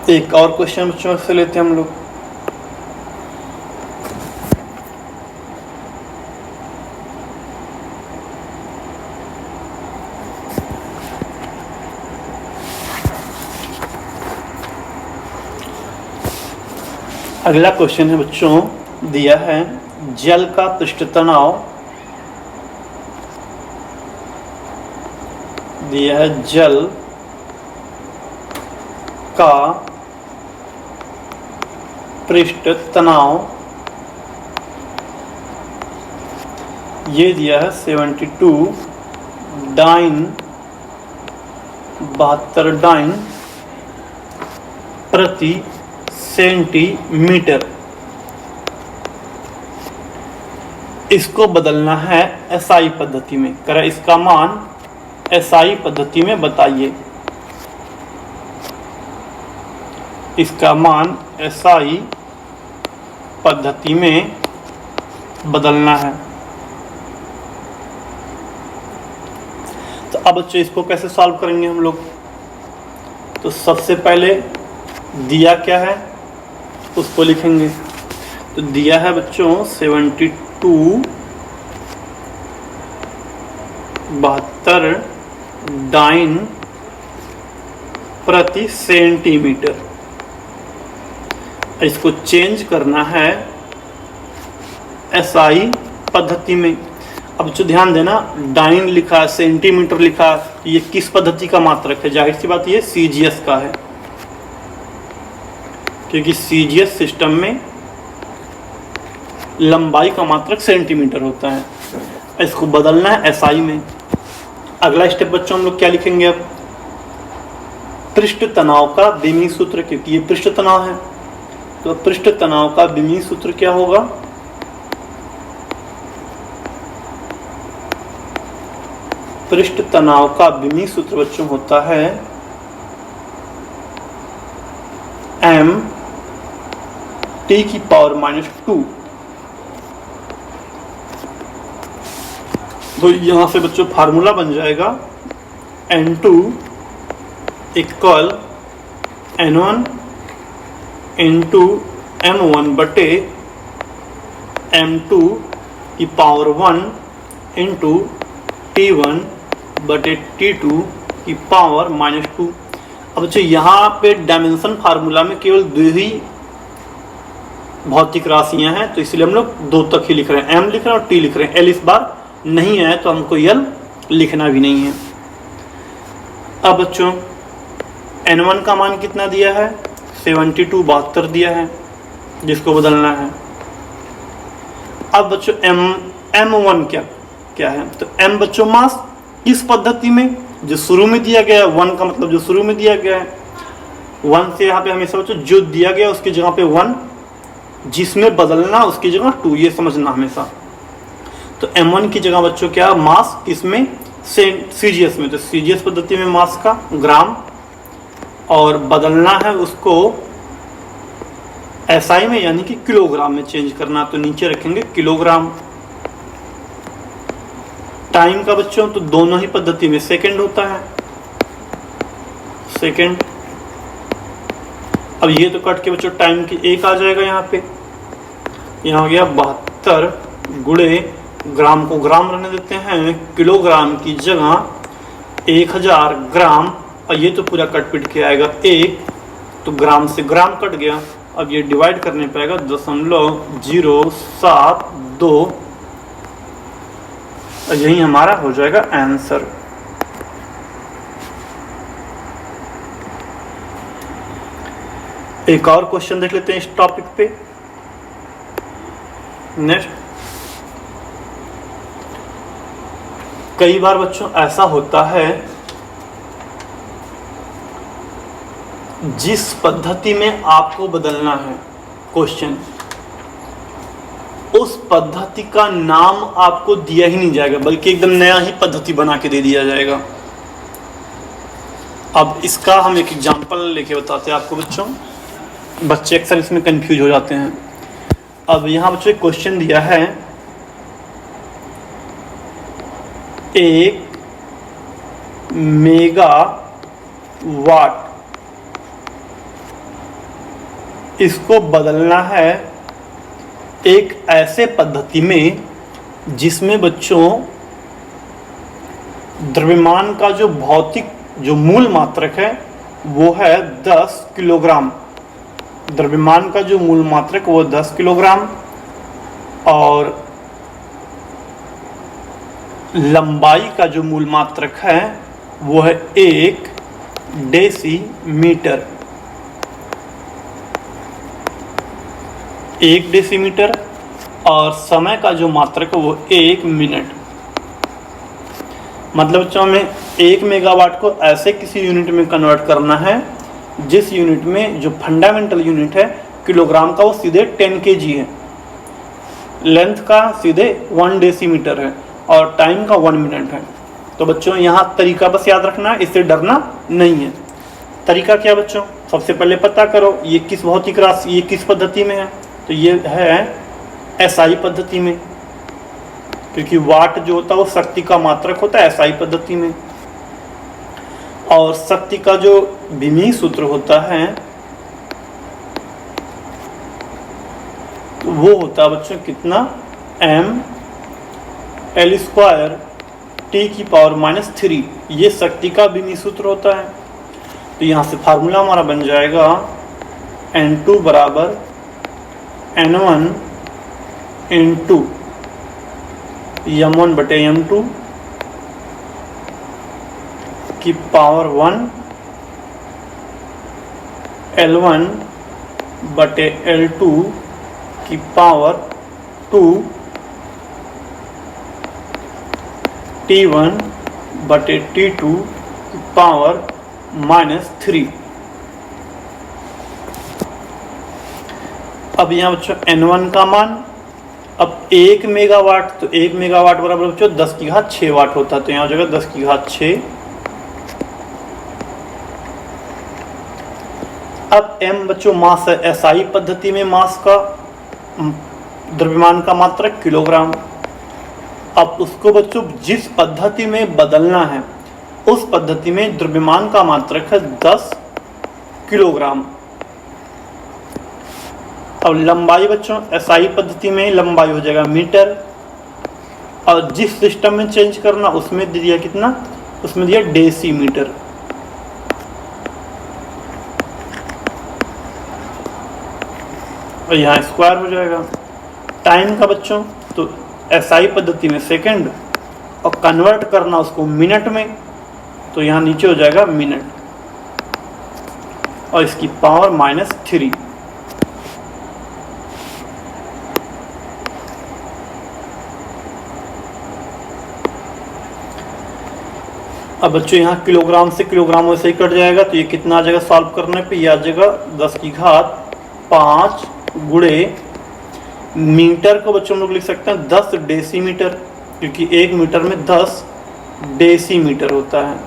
एक और क्वेश्चन बच्चों से लेते हैं हम लोग। अगला क्वेश्चन है बच्चों, दिया है जल का पृष्ठ तनाव, दिया है जल का पृष्ठ तनाव, ये दिया है 72 डाइन 72 डाइन प्रति सेंटीमीटर, इसको बदलना है एसआई पद्धति में। करें इसका मान एसआई पद्धति में बताइए, इसका मान एसआई पद्धति में बदलना है। तो अब बच्चों इसको कैसे सॉल्व करेंगे हम लोग? तो सबसे पहले दिया क्या है उसको लिखेंगे। तो दिया है बच्चों 72 72 डाइन प्रति सेंटीमीटर। इसको चेंज करना है एसआई पद्धति में। अब जो ध्यान देना, डाइन लिखा, सेंटीमीटर लिखा, ये किस पद्धति का मात्रक है? जाहिर सी बात ये सीजीएस का है, क्योंकि सीजीएस सिस्टम में लंबाई का मात्रक सेंटीमीटर होता है। इसको बदलना है एसआई में। अगला स्टेप बच्चों हम लोग क्या लिखेंगे? अब पृष्ठ तनाव का विमीय सूत्र, क्योंकि ये पृष्ठ तनाव है, तो पृष्ठ तनाव का विमीय सूत्र क्या होगा? पृष्ठ तनाव का विमीय सूत्र बच्चों होता है m T⁻²। तो यहां से बच्चों फार्मूला बन जाएगा N2 = N1 इंटू M1 बटे M2⁻1 इंटू T1 बटे T2⁻²। अब बच्चों यहाँ पे डायमेंशन फार्मूला में केवल दो ही भौतिक राशियां हैं, तो इसलिए हम लोग दो तक ही लिख रहे हैं, M लिख रहे हैं और T लिख रहे हैं। L इस बार नहीं है तो हमको L लिखना भी नहीं है। अब बच्चों N1 का मान कितना दिया है? 72 दिया है, जिसको बदलना है। अब बच्चों M1 क्या है? तो M बच्चों मास किस पद्धति में? जो शुरू में दिया गया है, 1 का मतलब जो शुरू में दिया गया है, 1 से यहाँ पे हमेशा बच्चों जो दिया गया उसकी जगह पे 1, जिसमें बदलना उसकी जगह 2, ये समझना हमेशा। तो M1 की जगह बच्चों क्या? मास किसमें? सीजीएस में। तो सीजीएस पद्धति में मास का ग्राम, और बदलना है उसको एसआई में, यानी कि किलोग्राम में चेंज करना। तो नीचे रखेंगे किलोग्राम। टाइम का बच्चों तो दोनों ही पद्धति में सेकंड होता है, सेकंड। अब ये तो कट के बच्चों टाइम की 1 आ जाएगा यहाँ पे। यहाँ हो गया 72 गुणे ग्राम को ग्राम रहने देते हैं, किलोग्राम की जगह 1000 ग्राम, और ये तो पूरा कट पिट के आएगा 1, तो ग्राम से ग्राम कट गया। अब ये डिवाइड करने पाएगा 0.072, और यही हमारा हो जाएगा आंसर। एक और क्वेश्चन देख लेते हैं इस टॉपिक पे। नेक्स्ट, कई बार बच्चों ऐसा होता है जिस पद्धति में आपको बदलना है क्वेश्चन, उस पद्धति का नाम आपको दिया ही नहीं जाएगा, बल्कि एकदम नया ही पद्धति बना के दे दिया जाएगा। अब इसका हम एक एग्जांपल लेके बताते हैं आपको बच्चों, बच्चे अक्सर इसमें कंफ्यूज हो जाते हैं। अब यहाँ बच्चों एक क्वेश्चन दिया है, 1 मेगावाट, इसको बदलना है एक ऐसे पद्धति में जिसमें बच्चों द्रव्यमान का जो भौतिक जो मूल मात्रक है वो है 10 किलोग्राम। द्रव्यमान का जो मूल मात्रक वो 10 किलोग्राम, और लंबाई का जो मूल मात्रक है वो है 1 डेसीमीटर। 1 डेसीमीटर, और समय का जो मात्रक है वो 1 मिनट। मतलब बच्चों हमें 1 मेगावाट को ऐसे किसी यूनिट में कन्वर्ट करना है जिस यूनिट में जो फंडामेंटल यूनिट है किलोग्राम का वो सीधे 10 kg है, लेंथ का सीधे 1 डेसीमीटर है और टाइम का 1 मिनट है। तो बच्चों यहाँ तरीका बस याद रखना है, इससे डरना नहीं है। तरीका क्या बच्चों, सबसे पहले पता करो ये किस भौतिक राशि, ये किस पद्धति में है। तो ये है एसआई पद्धति में, क्योंकि वाट जो होता है वो शक्ति का मात्रक होता है एसआई पद्धति में। और शक्ति का जो बीमी सूत्र होता है तो वो होता है बच्चों कितना, mL² T⁻³ ये शक्ति का बीमी सूत्र होता है। तो यहाँ से फार्मूला हमारा बन जाएगा N2 बराबर N1 इंटू m1 बटे m2 की पावर 1 L1 बटे L2 की पावर 2 T1 बटे T2 की पावर -3। अब यहाँ बच्चों N1 का मान, अब 1 मेगावाट, तो 1 मेगावाट बराबर बच्चों 10⁶ वाट होता है। तो यहाँ हो जाएगा 10⁶। अब m बच्चों मास है, एसआई पद्धति में मास का द्रव्यमान का मात्रक किलोग्राम। अब उसको बच्चों जिस पद्धति में बदलना है उस पद्धति में द्रव्यमान का मात्रक है 10 किलोग्राम। अब लंबाई बच्चों एसआई पद्धति में लंबाई हो जाएगा मीटर, और जिस सिस्टम में चेंज करना उसमें दिया कितना, उसमें दिया डेसीमीटर। और यहाँ स्क्वायर हो जाएगा। टाइम का बच्चों तो एसआई पद्धति में सेकंड, और कन्वर्ट करना उसको मिनट में, तो यहाँ नीचे हो जाएगा मिनट, और इसकी पावर -3। अब बच्चों यहाँ किलोग्राम से किलोग्राम वैसे ही कट जाएगा, तो ये कितना आ जाएगा सॉल्व करने पे, ये आ जाएगा 10⁵ गुणे मीटर को बच्चों हम लोग लिख सकते हैं 10 डेसीमीटर, क्योंकि 1 मीटर में 10 डेसीमीटर होता है।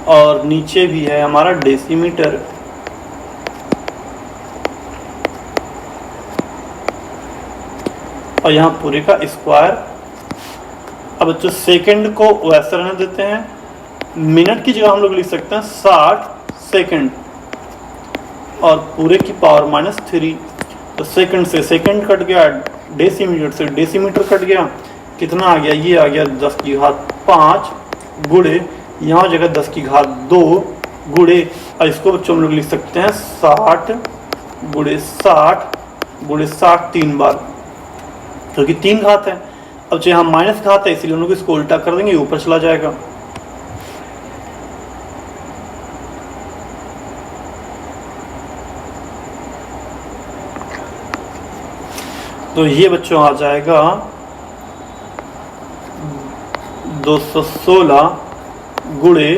और नीचे भी है हमारा डेसीमीटर। और यहाँ पूरे का स्क्वायर। अब बच्चों सेकंड को वैसे रहने देते हैं, मिनट की जगह हम लोग लिख सकते हैं 60 सेकंड, और पूरे की पावर -3। तो सेकंड से सेकंड कट गया, डेसीमीटर से डेसीमीटर कट गया, कितना आ गया, ये आ गया 10⁵ गुणे यहाँ जगह 10⁵ गुणे, और इसको बच्चों हम लोग लिख सकते हैं 60 गुणे 60 3 बार, क्योंकि 3 घात है। अब जो यहाँ माइनस घात है इसलिए हम लोग इसको उल्टा कर देंगे, ऊपर चला जाएगा। तो ये बच्चों आ जाएगा 216 गुणे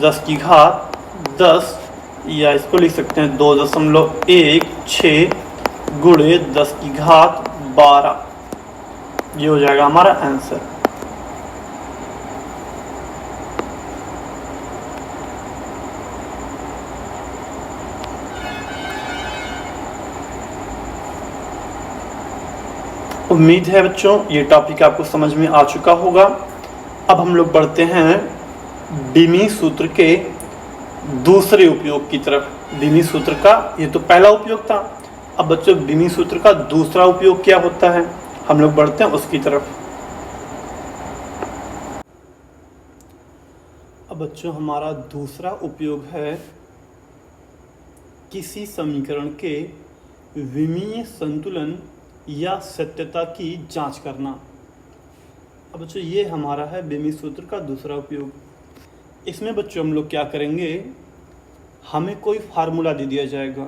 10⁻10, या इसको लिख सकते हैं 2.16 गुणे 10⁻12। ये हो जाएगा हमारा आंसर। उम्मीद है बच्चों ये टॉपिक आपको समझ में आ चुका होगा। अब हम लोग बढ़ते हैं बीमी सूत्र के दूसरे उपयोग की तरफ। बीमी सूत्र का ये तो पहला उपयोग था, अब बच्चों बीमी सूत्र का दूसरा उपयोग क्या होता है हम लोग बढ़ते हैं उसकी तरफ। अब बच्चों हमारा दूसरा उपयोग है किसी समीकरण के विमीय संतुलन या सत्यता की जांच करना। अब बच्चों ये हमारा है बीमी सूत्र का दूसरा उपयोग। इसमें बच्चों हम लोग क्या करेंगे, हमें कोई फार्मूला दे दिया जाएगा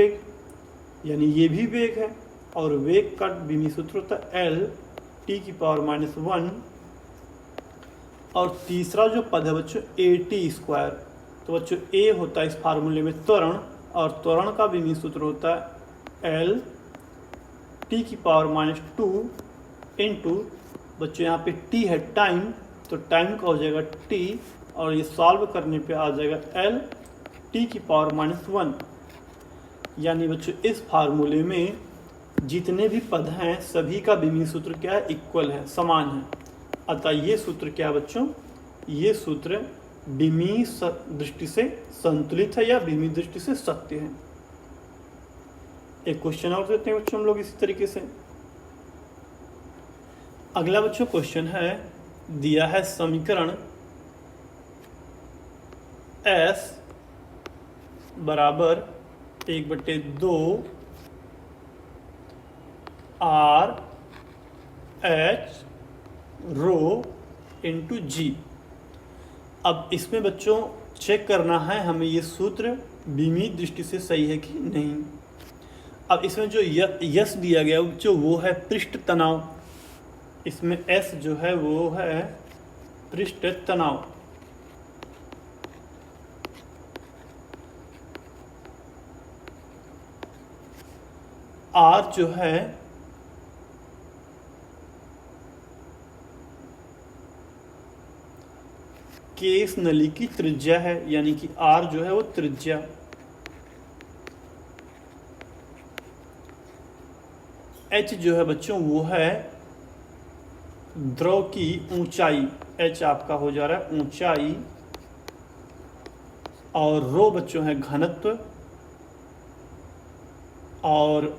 वेग, यानी ये भी वेग है, और वेग का बीमी सूत्र होता है एल टी की पावर माइनस 1, और तीसरा जो पद है बच्चों ए टी स्क्वायर, तो बच्चों ए होता है इस फार्मूले में त्वरण, और त्वरण का बीमी सूत्र होता है एल टी की पावर माइनस 2 इंटू बच्चों यहाँ पे टी है टाइम, तो टाइम का हो जाएगा टी, और ये सॉल्व करने पे आ जाएगा एल टी की पावर माइनस 1। यानी बच्चों इस फार्मूले में जितने भी पद हैं सभी का बीमी सूत्र क्या है, इक्वल है, समान है। अतः ये सूत्र क्या है बच्चों, ये सूत्र बीमी दृष्टि से संतुलित है या बीमी दृष्टि से सत्य है। एक क्वेश्चन और देते हैं बच्चों हम लोग इसी तरीके से। अगला बच्चों क्वेश्चन है, दिया है समीकरण S बराबर 1/2 R H रो इंटू जी। अब इसमें बच्चों चेक करना है हमें ये सूत्र बीमी दृष्टि से सही है कि नहीं। अब इसमें जो यस दिया गया बच्चों वो है पृष्ठ तनाव, इसमें एस जो है वो है पृष्ठ तनाव। आर जो है केस नली की त्रिज्या है, यानी कि आर जो है वो त्रिज्या। एच जो है बच्चों वो है द्रव की ऊंचाई, एच आपका हो जा रहा है ऊंचाई, और रो बच्चों है घनत्व, और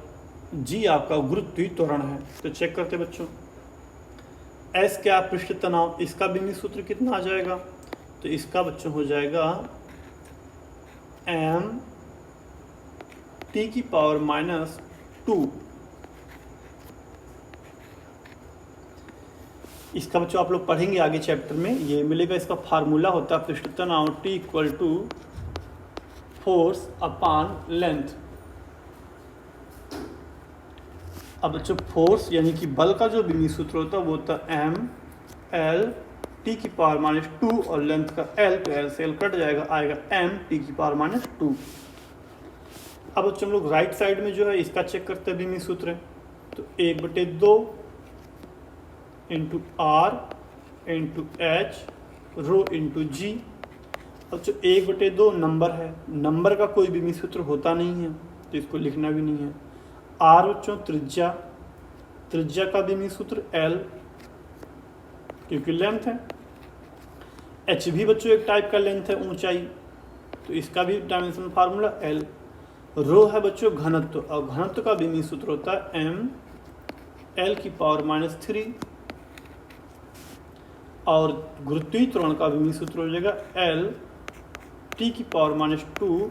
जी आपका गुरुत्वीय त्वरण है। तो चेक करते बच्चों, एस क्या पृष्ठ तनाव, इसका बिंदु सूत्र कितना आ जाएगा, तो इसका बच्चों हो जाएगा एम टी की पावर माइनस 2। इसका बच्चों आप लोग पढ़ेंगे आगे चैप्टर में, ये मिलेगा। इसका फार्मूला होता है पृष्ठ तनाव T equal to force upon length. अब बच्चों फोर्स यानी कि बल का जो बिंदु सूत्र होता है वो होता है एम एल टी की पावर माइनस 2 और लेंथ का एल, तो एल से एल कट जाएगा, आएगा एम टी की पावर माइनस 2। अब बच्चों हम लोग राइट साइड में जो है इसका चेक करते हैं बिंदु सूत्र, तो 1/2 into R into H rho into G. बच्चों 1/2 नंबर है, नंबर का कोई बिंदु सूत्र होता नहीं है तो इसको लिखना भी नहीं है। आर बच्चों त्रिज्या, त्रिज्या का बिंदु सूत्र एल क्योंकि लेंथ है। एच भी बच्चों एक टाइप का लेंथ है, ऊंचाई, तो इसका भी डायमेंशन फार्मूला एल। रो है बच्चों घनत्व, और घनत्व का बिंदु सूत्र होता है एम एल की पावर माइनस 3, और गुरुत्वीय त्वरण का बिंदु सूत्र हो जाएगा एल टी की पावर माइनस 2।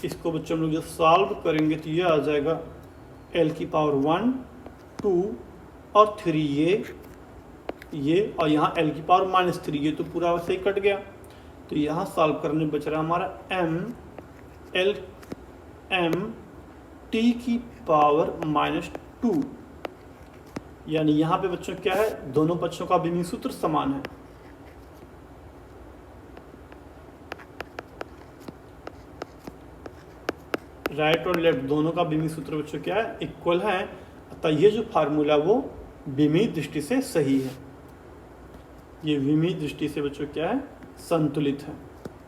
इसको बच्चों हम लोग जब सॉल्व करेंगे तो ये आ जाएगा एल की पावर 1 2 और 3 ये और यहाँ एल की पावर माइनस 3, ये तो पूरा वैसे ही कट गया। तो यहाँ सॉल्व करने बच रहा हमारा एम टी की पावर माइनस 2, यानी यहाँ पे बच्चों क्या है, दोनों पक्षों का बिंदु सूत्र समान है। राइट और लेफ्ट दोनों का बिंदु सूत्र बच्चों क्या है, इक्वल है, अतः ये जो फार्मूला वो विमीय दृष्टि से सही है। ये विमीय दृष्टि से बच्चों क्या है, संतुलित है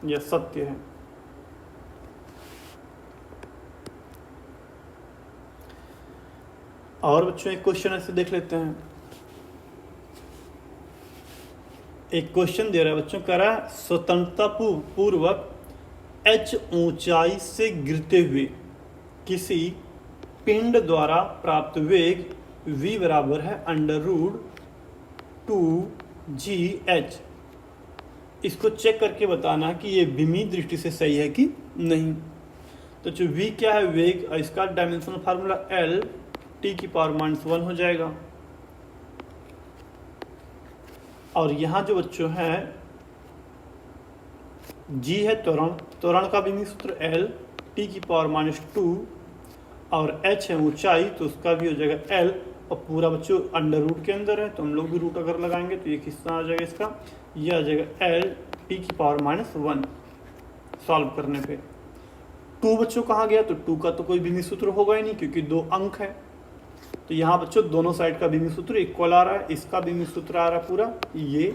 या सत्य है। और बच्चों एक क्वेश्चन ऐसे देख लेते हैं। एक क्वेश्चन दे रहा है बच्चों, कह रहा है स्वतंत्रता पूर्वक h ऊंचाई से गिरते हुए किसी पिंड द्वारा प्राप्त वेग v बराबर है √2gh। इसको चेक करके बताना है कि ये विमीय दृष्टि से सही है कि नहीं। तो जो v क्या है वेग, और इसका डायमेंशनल फार्मूला l टी की पावर माइनस 1 हो जाएगा। और यहाँ जो बच्चों है g है त्वरण, त्वरण का बिंदु सूत्र l टी की पावर माइनस 2, और h है ऊंचाई तो उसका भी हो जाएगा l, और पूरा बच्चों अंडर रूट के अंदर है तो हम लोग भी रूट अगर लगाएंगे तो ये कितना आ जाएगा, इसका ये आ जाएगा l टी की पावर माइनस 1 सॉल्व करने पे। 2 बच्चों कहाँ गया, तो 2 का तो कोई बिंदु सूत्र होगा ही नहीं क्योंकि 2 अंक है, तो यहाँ बच्चों दोनों साइड का बिंदु सूत्र इक्वल आ रहा है। इसका बिंदु सूत्र आ रहा है पूरा ये,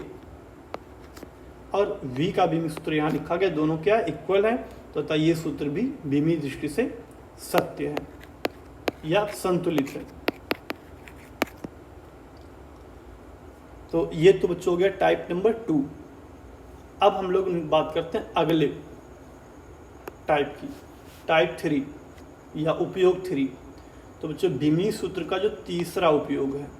और v का बिंदु सूत्र यहाँ लिखा गया, दोनों क्या इक्वल है, तो तथा ये सूत्र भी विमीय दृष्टि से सत्य है या संतुलित है। तो ये तो बच्चों हो गया टाइप नंबर 2। अब हम लोग बात करते हैं अगले टाइप की, टाइप 3 या उपयोग 3। तो बच्चों विमीय सूत्र का जो तीसरा उपयोग है,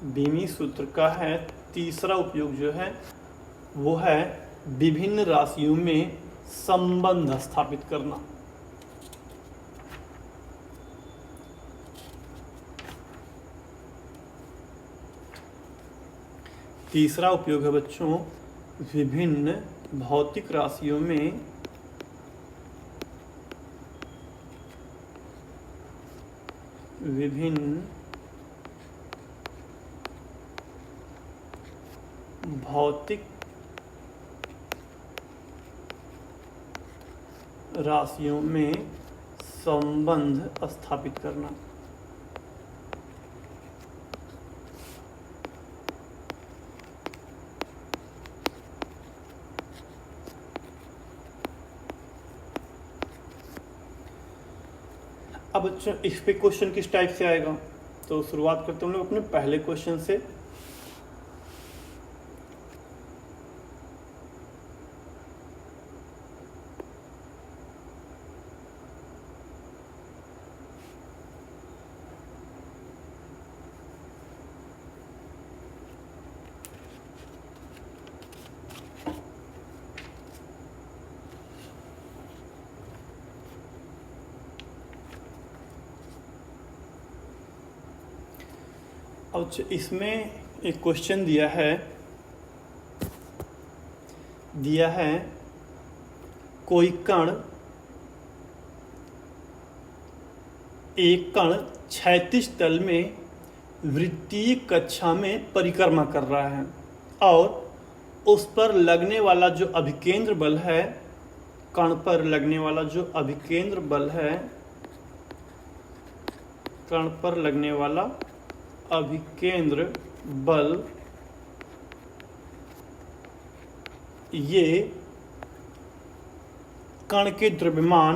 विमीय सूत्र का है तीसरा उपयोग जो है वो है विभिन्न राशियों में संबंध स्थापित करना। तीसरा उपयोग है बच्चों विभिन्न भौतिक राशियों में विभिन्न भौतिक राशियों में संबंध स्थापित करना। अब बच्चों इस पे क्वेश्चन किस टाइप से आएगा, तो शुरुआत करते हैं हम लोग अपने पहले क्वेश्चन से। अब इसमें एक क्वेश्चन दिया है कोई कण एक कण क्षैतिज तल में वृत्तीय कक्षा में परिक्रमा कर रहा है और उस पर लगने वाला जो अभिकेंद्र बल है, कण पर लगने वाला जो अभिकेंद्र बल है, कण पर लगने वाला अभिकेंद्र बल ये कण के द्रव्यमान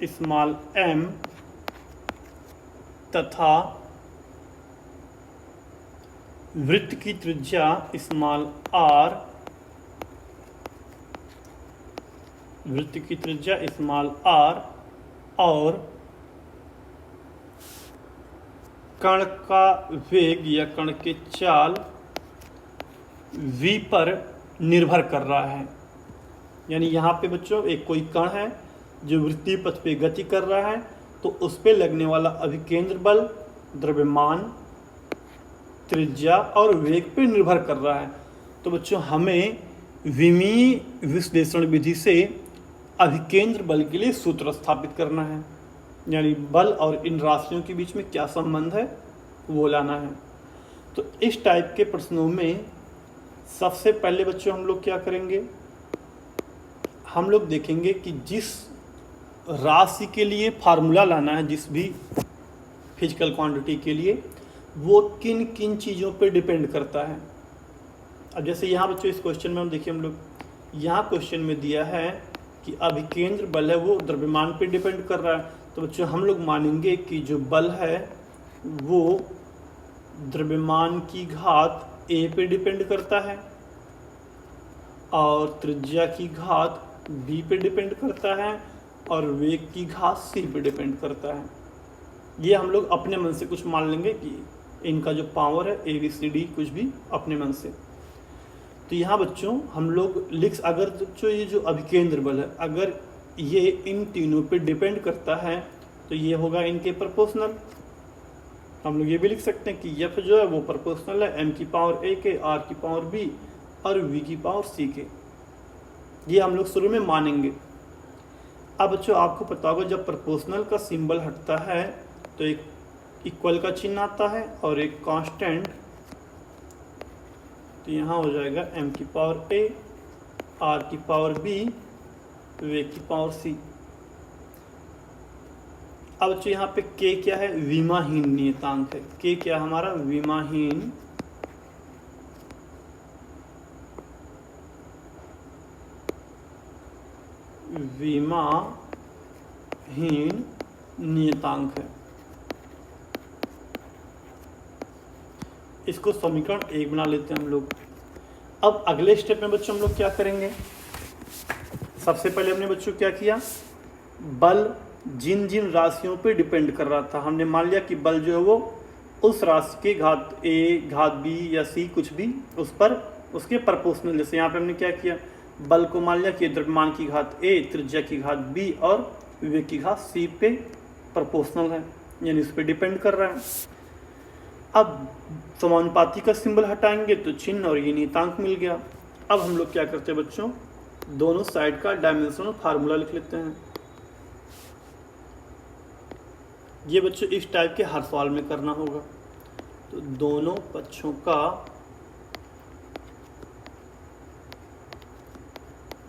स्मॉल m तथा वृत्त की त्रिज्या स्मॉल r, वृत्त की त्रिज्या स्मॉल r और कण का वेग या कण के चाल v पर निर्भर कर रहा है। यानी यहाँ पे बच्चों एक कोई कण है जो वृत्तीय पथ पे गति कर रहा है, तो उस पे लगने वाला अभिकेंद्र बल द्रव्यमान, त्रिज्या और वेग पे निर्भर कर रहा है। तो बच्चों हमें विमीय विश्लेषण विधि से अभिकेंद्र बल के लिए सूत्र स्थापित करना है, यानी बल और इन राशियों के बीच में क्या संबंध है वो लाना है। तो इस टाइप के प्रश्नों में सबसे पहले बच्चों हम लोग क्या करेंगे, हम लोग देखेंगे कि जिस राशि के लिए फार्मूला लाना है, जिस भी फिजिकल क्वांटिटी के लिए, वो किन किन चीज़ों पे डिपेंड करता है। अब जैसे यहाँ बच्चों इस क्वेश्चन में हम देखिए, हम लोग यहाँ क्वेश्चन में दिया है कि अभिकेंद्र बल है वो द्रव्यमान पे डिपेंड कर रहा है। तो बच्चों हम लोग मानेंगे कि जो बल है वो द्रव्यमान की घात a पे डिपेंड करता है और त्रिज्या की घात b पे डिपेंड करता है और वेग की घात c पे डिपेंड करता है। ये हम लोग अपने मन से कुछ मान लेंगे कि इनका जो पावर है a b c d कुछ भी अपने मन से। तो यहाँ बच्चों हम लोग अगर बच्चों ये जो अभिकेंद्र बल है अगर ये इन तीनों पे डिपेंड करता है तो ये होगा इनके प्रोपोर्शनल। हम लोग ये भी लिख सकते हैं कि f जो है वो प्रोपोर्शनल है m की पावर a के, r की पावर b और v की पावर c के। ये हम लोग शुरू में मानेंगे। अब बच्चों आपको पता होगा जब प्रोपोर्शनल का सिंबल हटता है तो एक इक्वल का चिन्ह आता है और एक कांस्टेंट, तो यहाँ हो जाएगा m की पावर a, r की पावर b, वेग की पावर c। अब बच्चों यहाँ पे k क्या है, विमाहीन नियतांक है। k क्या हमारा विमाहीन नियतांक है। इसको समीकरण 1 बना लेते हैं हम लोग। अब अगले स्टेप में बच्चों हम लोग क्या करेंगे, सबसे पहले हमने बच्चों क्या किया, बल जिन जिन राशियों पे डिपेंड कर रहा था हमने मान लिया कि बल जो है वो उस राशि के घात a, घात b या c कुछ भी उस पर उसके प्रोपोर्शनल। जैसे यहाँ पे हमने क्या किया, बल को मान लिया कि द्रव्यमान की घात a, त्रिज्या की घात b और वेग की घात c पे प्रोपोर्शनल है, यानी उस पर डिपेंड कर रहा है। अब समानुपाती का सिंबल हटाएंगे तो चिन्ह और ये नियतांक मिल गया। अब हम लोग क्या करते हैं बच्चों, दोनों साइड का डायमेंशनल फार्मूला लिख लेते हैं। ये बच्चों इस टाइप के हर सवाल में करना होगा। तो दोनों पक्षों का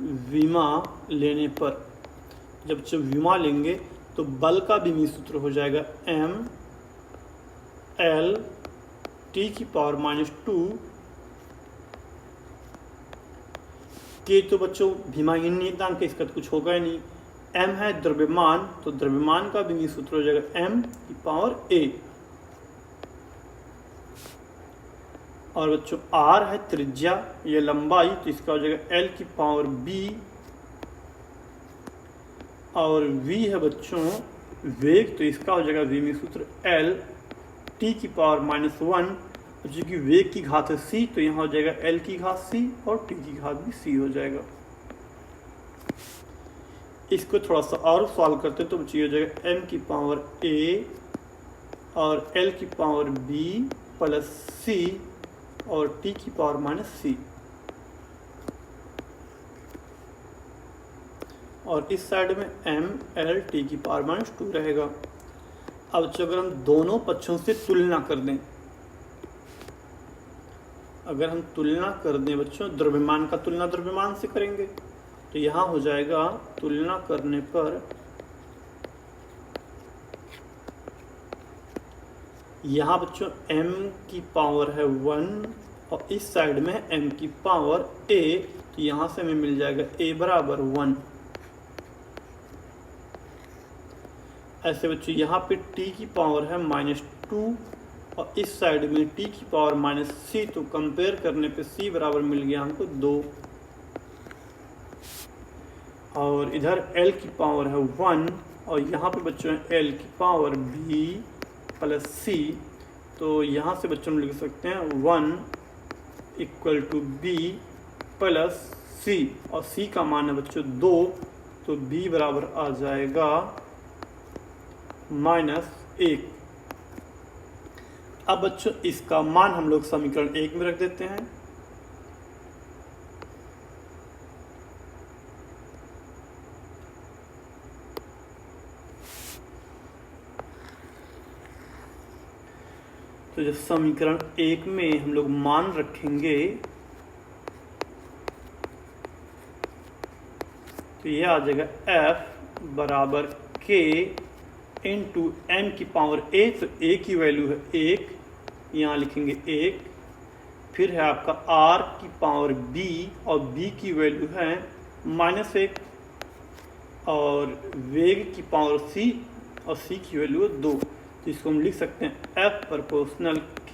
विमा लेने पर, जब विमा लेंगे तो बल का विमीय सूत्र हो जाएगा m l t की पावर -2 के। तो बच्चों विमाहीन नियतांक इसका तो कुछ होगा ही नहीं। m है द्रव्यमान, तो द्रव्यमान का विमीय सूत्र हो जाएगा m की पावर a। और बच्चों r है त्रिज्या, ये लंबाई, तो इसका हो जाएगा l की पावर b। और v है बच्चों वेग, तो इसका हो जाएगा विमीय सूत्र l t की पावर -1, जो कि वेग की घात है c, तो यहाँ हो जाएगा l की घात c और t की घात भी c हो जाएगा। इसको थोड़ा सा और सॉल्व करते तो बच्चों ये हो जाएगा m की पावर a और l की पावर b प्लस c और t की पावर माइनस c, और इस साइड में m l t की पावर माइनस 2 रहेगा। अब बच्चों अगर हम दोनों पक्षों से तुलना कर दें, अगर हम तुलना कर दें बच्चों, द्रव्यमान का तुलना द्रव्यमान से करेंगे तो यहाँ हो जाएगा तुलना करने पर यहाँ बच्चों m की पावर है 1 और इस साइड में m की पावर a, तो यहाँ से हमें मिल जाएगा a बराबर 1। ऐसे बच्चों यहाँ पे t की पावर है -2 और इस साइड में t की पावर -c, तो कंपेयर करने पे c बराबर मिल गया हमको 2, और इधर l की पावर है 1 और यहाँ पे बच्चों l की पावर b प्लस c, तो यहाँ से बच्चों हम लिख सकते हैं 1 equal to b plus c, और c का मान है बच्चों 2, तो b बराबर आ जाएगा -1। अब बच्चों इसका मान हम लोग समीकरण 1 में रख देते हैं। तो जब समीकरण 1 में हम लोग मान रखेंगे तो ये आ जाएगा f बराबर k इंटू m की पावर a, तो a की वैल्यू है 1, यहाँ लिखेंगे 1, फिर है आपका r की पावर b और b की वैल्यू है -1, और वेग की पावर c और c की वैल्यू है 2, तो इसको हम लिख सकते हैं f proportional k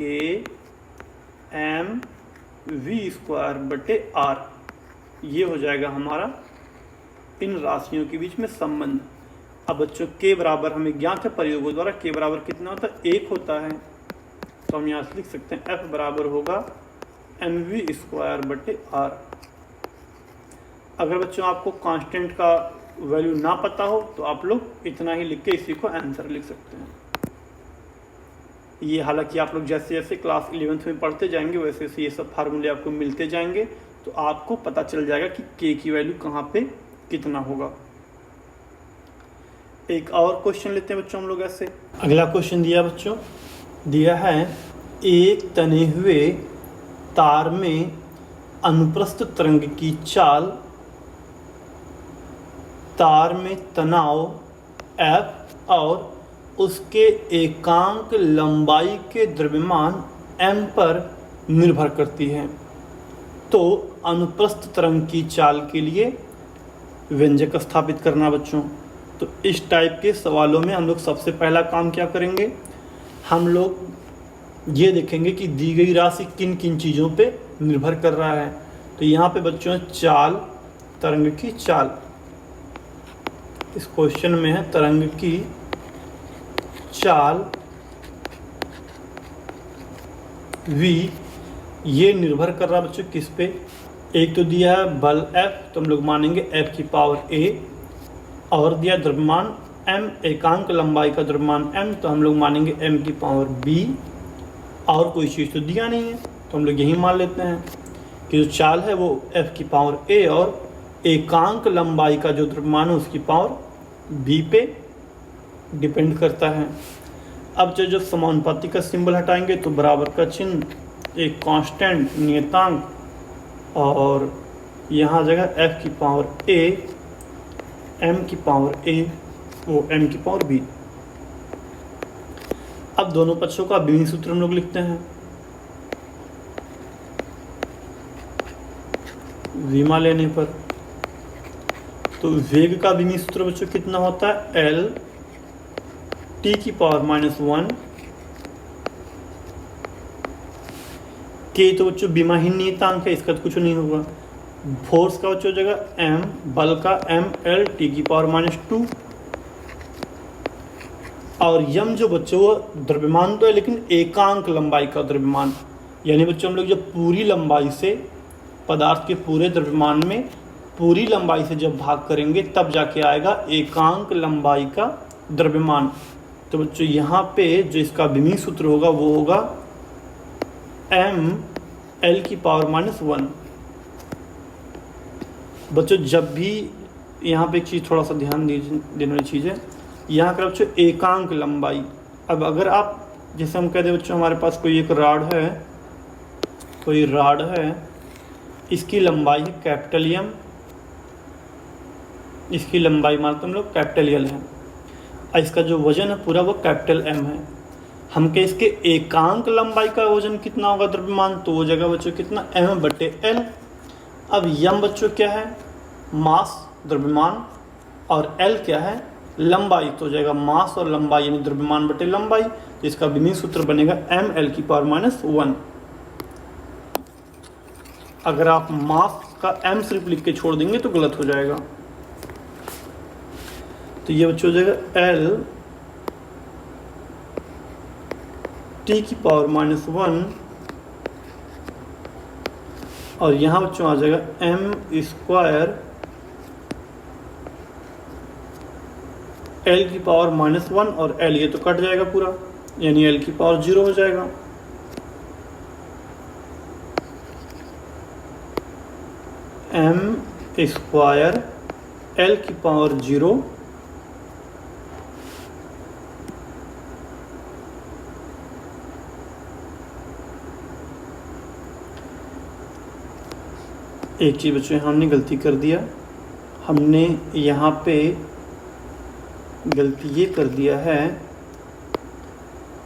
m v square बटे r। ये हो जाएगा हमारा इन राशियों के बीच में संबंध। अब बच्चों के बराबर हमें ज्ञात है प्रयोगों द्वारा, के बराबर कितना होता है 1 होता है, तो हम यहाँ से लिख सकते हैं f बराबर होगा mv स्क्वायर बटे r। अगर बच्चों आपको कांस्टेंट का वैल्यू ना पता हो तो आप लोग इतना ही लिख के इसी को आंसर लिख सकते हैं। ये हालांकि आप लोग जैसे जैसे क्लास 11th में पढ़ते जाएंगे वैसे वैसे ये सब फार्मूले आपको मिलते जाएंगे, तो आपको पता चल जाएगा कि k की वैल्यू कहाँ पे कितना होगा। एक और क्वेश्चन लेते हैं बच्चों हम लोग ऐसे। अगला क्वेश्चन दिया बच्चों, दिया है एक तने हुए तार में अनुप्रस्थ तरंग की चाल, तार में तनाव F और उसके एकांक लंबाई के द्रव्यमान m पर निर्भर करती है। तो अनुप्रस्थ तरंग की चाल के लिए व्यंजक स्थापित करना बच्चों। तो इस टाइप के सवालों में हम लोग सबसे पहला काम क्या करेंगे, हम लोग ये देखेंगे कि दी गई राशि किन किन चीज़ों पे निर्भर कर रहा है। तो यहाँ पे बच्चों चाल, तरंग की चाल, इस क्वेश्चन में है तरंग की चाल v, ये निर्भर कर रहा है बच्चों किस पे। एक तो दिया है बल F, तो हम लोग मानेंगे F की पावर a, और दिया द्रव्यमान m, एकांक लंबाई का द्रव्यमान m, तो हम लोग मानेंगे m की पावर b, और कोई चीज़ तो दिया नहीं है तो हम लोग यही मान लेते हैं कि जो चाल है वो f की पावर a और एकांक लंबाई का जो द्रव्यमान है उसकी पावर b पे डिपेंड करता है। अब जो समानुपाती का सिंबल हटाएंगे तो बराबर का चिन्ह, एक कांस्टेंट नियतांक, और यहाँ जगह f की पावर a, m की पावर a, वो m की पावर b। अब दोनों पक्षों का विभेद सूत्र हम लोग लिखते हैं। विमा लेने पर तो वेग का विभेद सूत्र बच्चों कितना होता है, l t की पावर -1, k तो बच्चों विमाहीन नियतांक है, इसका तो कुछ नहीं होगा। फोर्स का बच्चों जगह m, बल का m l t की पावर -2, और यम जो बच्चों वो द्रव्यमान तो है लेकिन एकांक लंबाई का द्रव्यमान, यानी बच्चों हम लोग जब पूरी लंबाई से पदार्थ के पूरे द्रव्यमान में पूरी लंबाई से जब भाग करेंगे तब जाके आएगा एकांक लंबाई का द्रव्यमान। तो बच्चों यहाँ पे जो इसका विमीय सूत्र होगा वो होगा ml⁻⁻1। बच्चों जब भी यहाँ पे एक चीज़ थोड़ा सा ध्यान देने वाली चीज़ है, यहाँ का बच्चों एकांक लंबाई। अब अगर आप जैसे हम कहते हैं बच्चों हमारे पास कोई एक राड है, इसकी लंबाई है कैपिटल एम, इसकी लंबाई मानते हम लोग कैपिटल एल है, और इसका जो वजन है पूरा वो कैपिटल एम है। हम के इसके एकांक लंबाई का वजन कितना होगा द्रव्यमान, तो वो जगह बच्चों कितना m/l। अब यम बच्चों क्या है, मास द्रव्यमान, और l क्या है, लंबाई। तो हो जाएगा मास और लंबाई यानी द्रव्यमान बटे लंबाई। तो इसका विमीय सूत्र बनेगा ml⁻⁻1। अगर आप मास का m सिर्फ लिख के छोड़ देंगे तो गलत हो जाएगा। तो ये बच्चों हो जाएगा L⁻⁻1, और यहाँ बच्चों आ जाएगा m² L⁻⁻1 और L ये तो कट जाएगा पूरा, यानी L⁻0 हो जाएगा। m² L⁻0 एक चीज़ बच्चों हमने गलती कर दिया, हमने यहाँ पे गलती ये कर दिया है,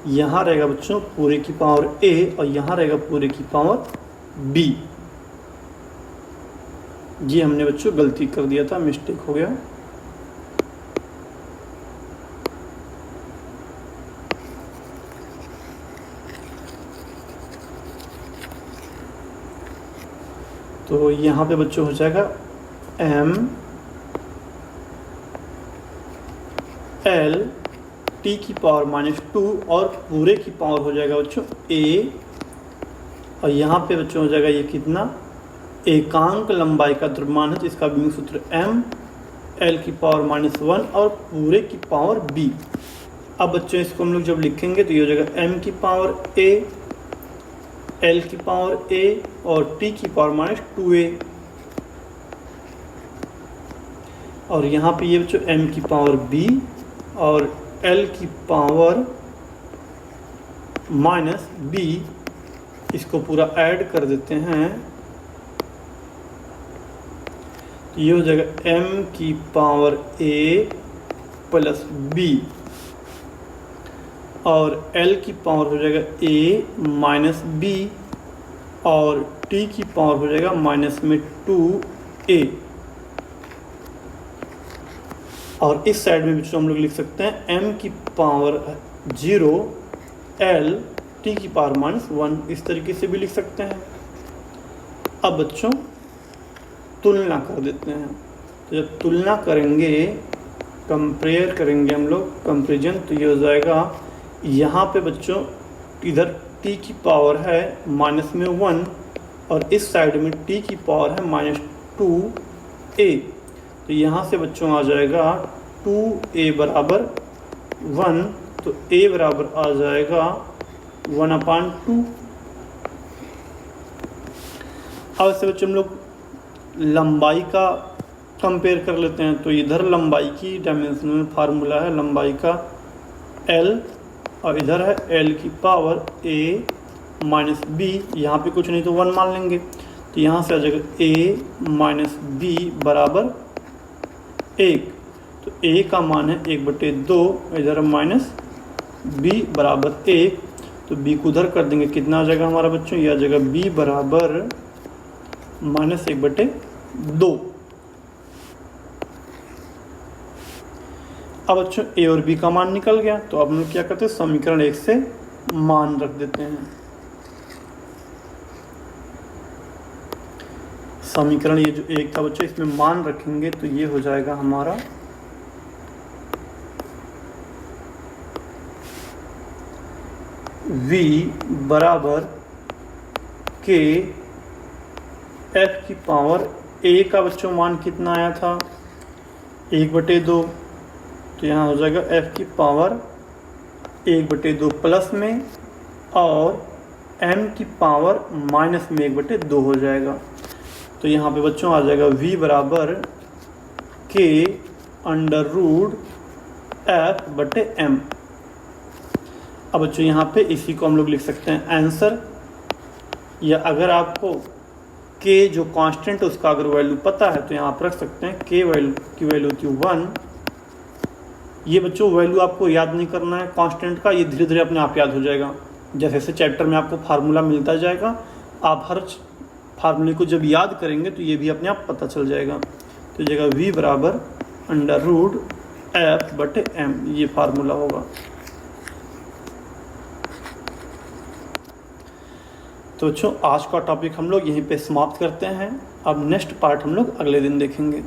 यहाँ रहेगा बच्चों पूरे की पावर a और यहाँ रहेगा पूरे की पावर b। ये हमने बच्चों गलती कर दिया था, मिस्टेक हो गया। तो यहाँ पे बच्चों हो जाएगा mL⁻⁻2 और पूरे की पावर हो जाएगा बच्चों a, और यहाँ पे बच्चों हो जाएगा ये कितना, एकांक लंबाई का द्रव्यमान है जिसका विमीय सूत्र mL⁻⁻1 और पूरे की पावर b। अब बच्चों इसको हम लोग जब लिखेंगे तो ये हो जाएगा m की पावर a, L की पावर a और t की पावर -2a, और यहाँ पे ये बच्चों m की पावर b और L की पावर -b, इसको पूरा ऐड कर देते हैं तो ये हो जाएगा m की पावर a प्लस b और L की पावर हो जाएगा a माइनस b और t की पावर हो जाएगा -2a। और इस साइड में बच्चों हम लोग लिख सकते हैं m की पावर 0 L t की पावर -1, इस तरीके से भी लिख सकते हैं। अब बच्चों तुलना कर देते हैं, तो जब तुलना करेंगे, कंपेयर करेंगे हम लोग, कंपेरिजन, तो ये हो जाएगा यहाँ पे बच्चों इधर t की पावर है -1 और इस साइड में t की पावर है -2a। तो यहाँ से बच्चों आ जाएगा 2a बराबर 1, तो a बराबर आ जाएगा 1/2। अब से बच्चों हम लोग लंबाई का कंपेयर कर लेते हैं। तो इधर लंबाई की डायमेंशनल फार्मूला है लंबाई का L, और इधर है L की पावर a माइनस b, यहाँ पे कुछ नहीं तो 1 मान लेंगे, तो यहाँ से आ जाएगा a माइनस b बराबर 1। तो a का मान है 1/2, इधर माइनस b बराबर 1, तो b को उधर कर देंगे, कितना आ जाएगा हमारा बच्चों, ये आ जाएगा b बराबर -1/2। अब बच्चों a और b का मान निकल गया, तो अब हम लोग क्या करते हैं, समीकरण 1 से मान रख देते हैं। समीकरण ये जो 1 था बच्चों, इसमें मान रखेंगे तो ये हो जाएगा हमारा v बराबर k f की पावर ए का बच्चों मान कितना आया था 1/2, तो यहाँ हो जाएगा एफ की पावर 1/2 प्लस में और एम की पावर माइनस में 1/2 हो जाएगा। तो यहाँ पे बच्चों आ जाएगा v बराबर k अंडर रूट F/m। अब बच्चों यहाँ पे इसी को हम लोग लिख सकते हैं आंसर, या अगर आपको k जो कांस्टेंट उसका अगर वैल्यू पता है तो यहाँ आप रख सकते हैं k वैल्यू की वैल्यू होती है 1। ये बच्चों वैल्यू आपको याद नहीं करना है कांस्टेंट का, ये धीरे धीरे अपने आप याद हो जाएगा। जैसे जैसे चैप्टर में आपको फार्मूला मिलता जाएगा, आप हर फार्मूले को जब याद करेंगे तो ये भी अपने आप पता चल जाएगा। तो जगह v बराबर अंडर रूट F/m ये फार्मूला होगा। तो बच्चों आज का टॉपिक हम लोग यहीं पे समाप्त करते हैं। अब नेक्स्ट पार्ट हम लोग अगले दिन देखेंगे।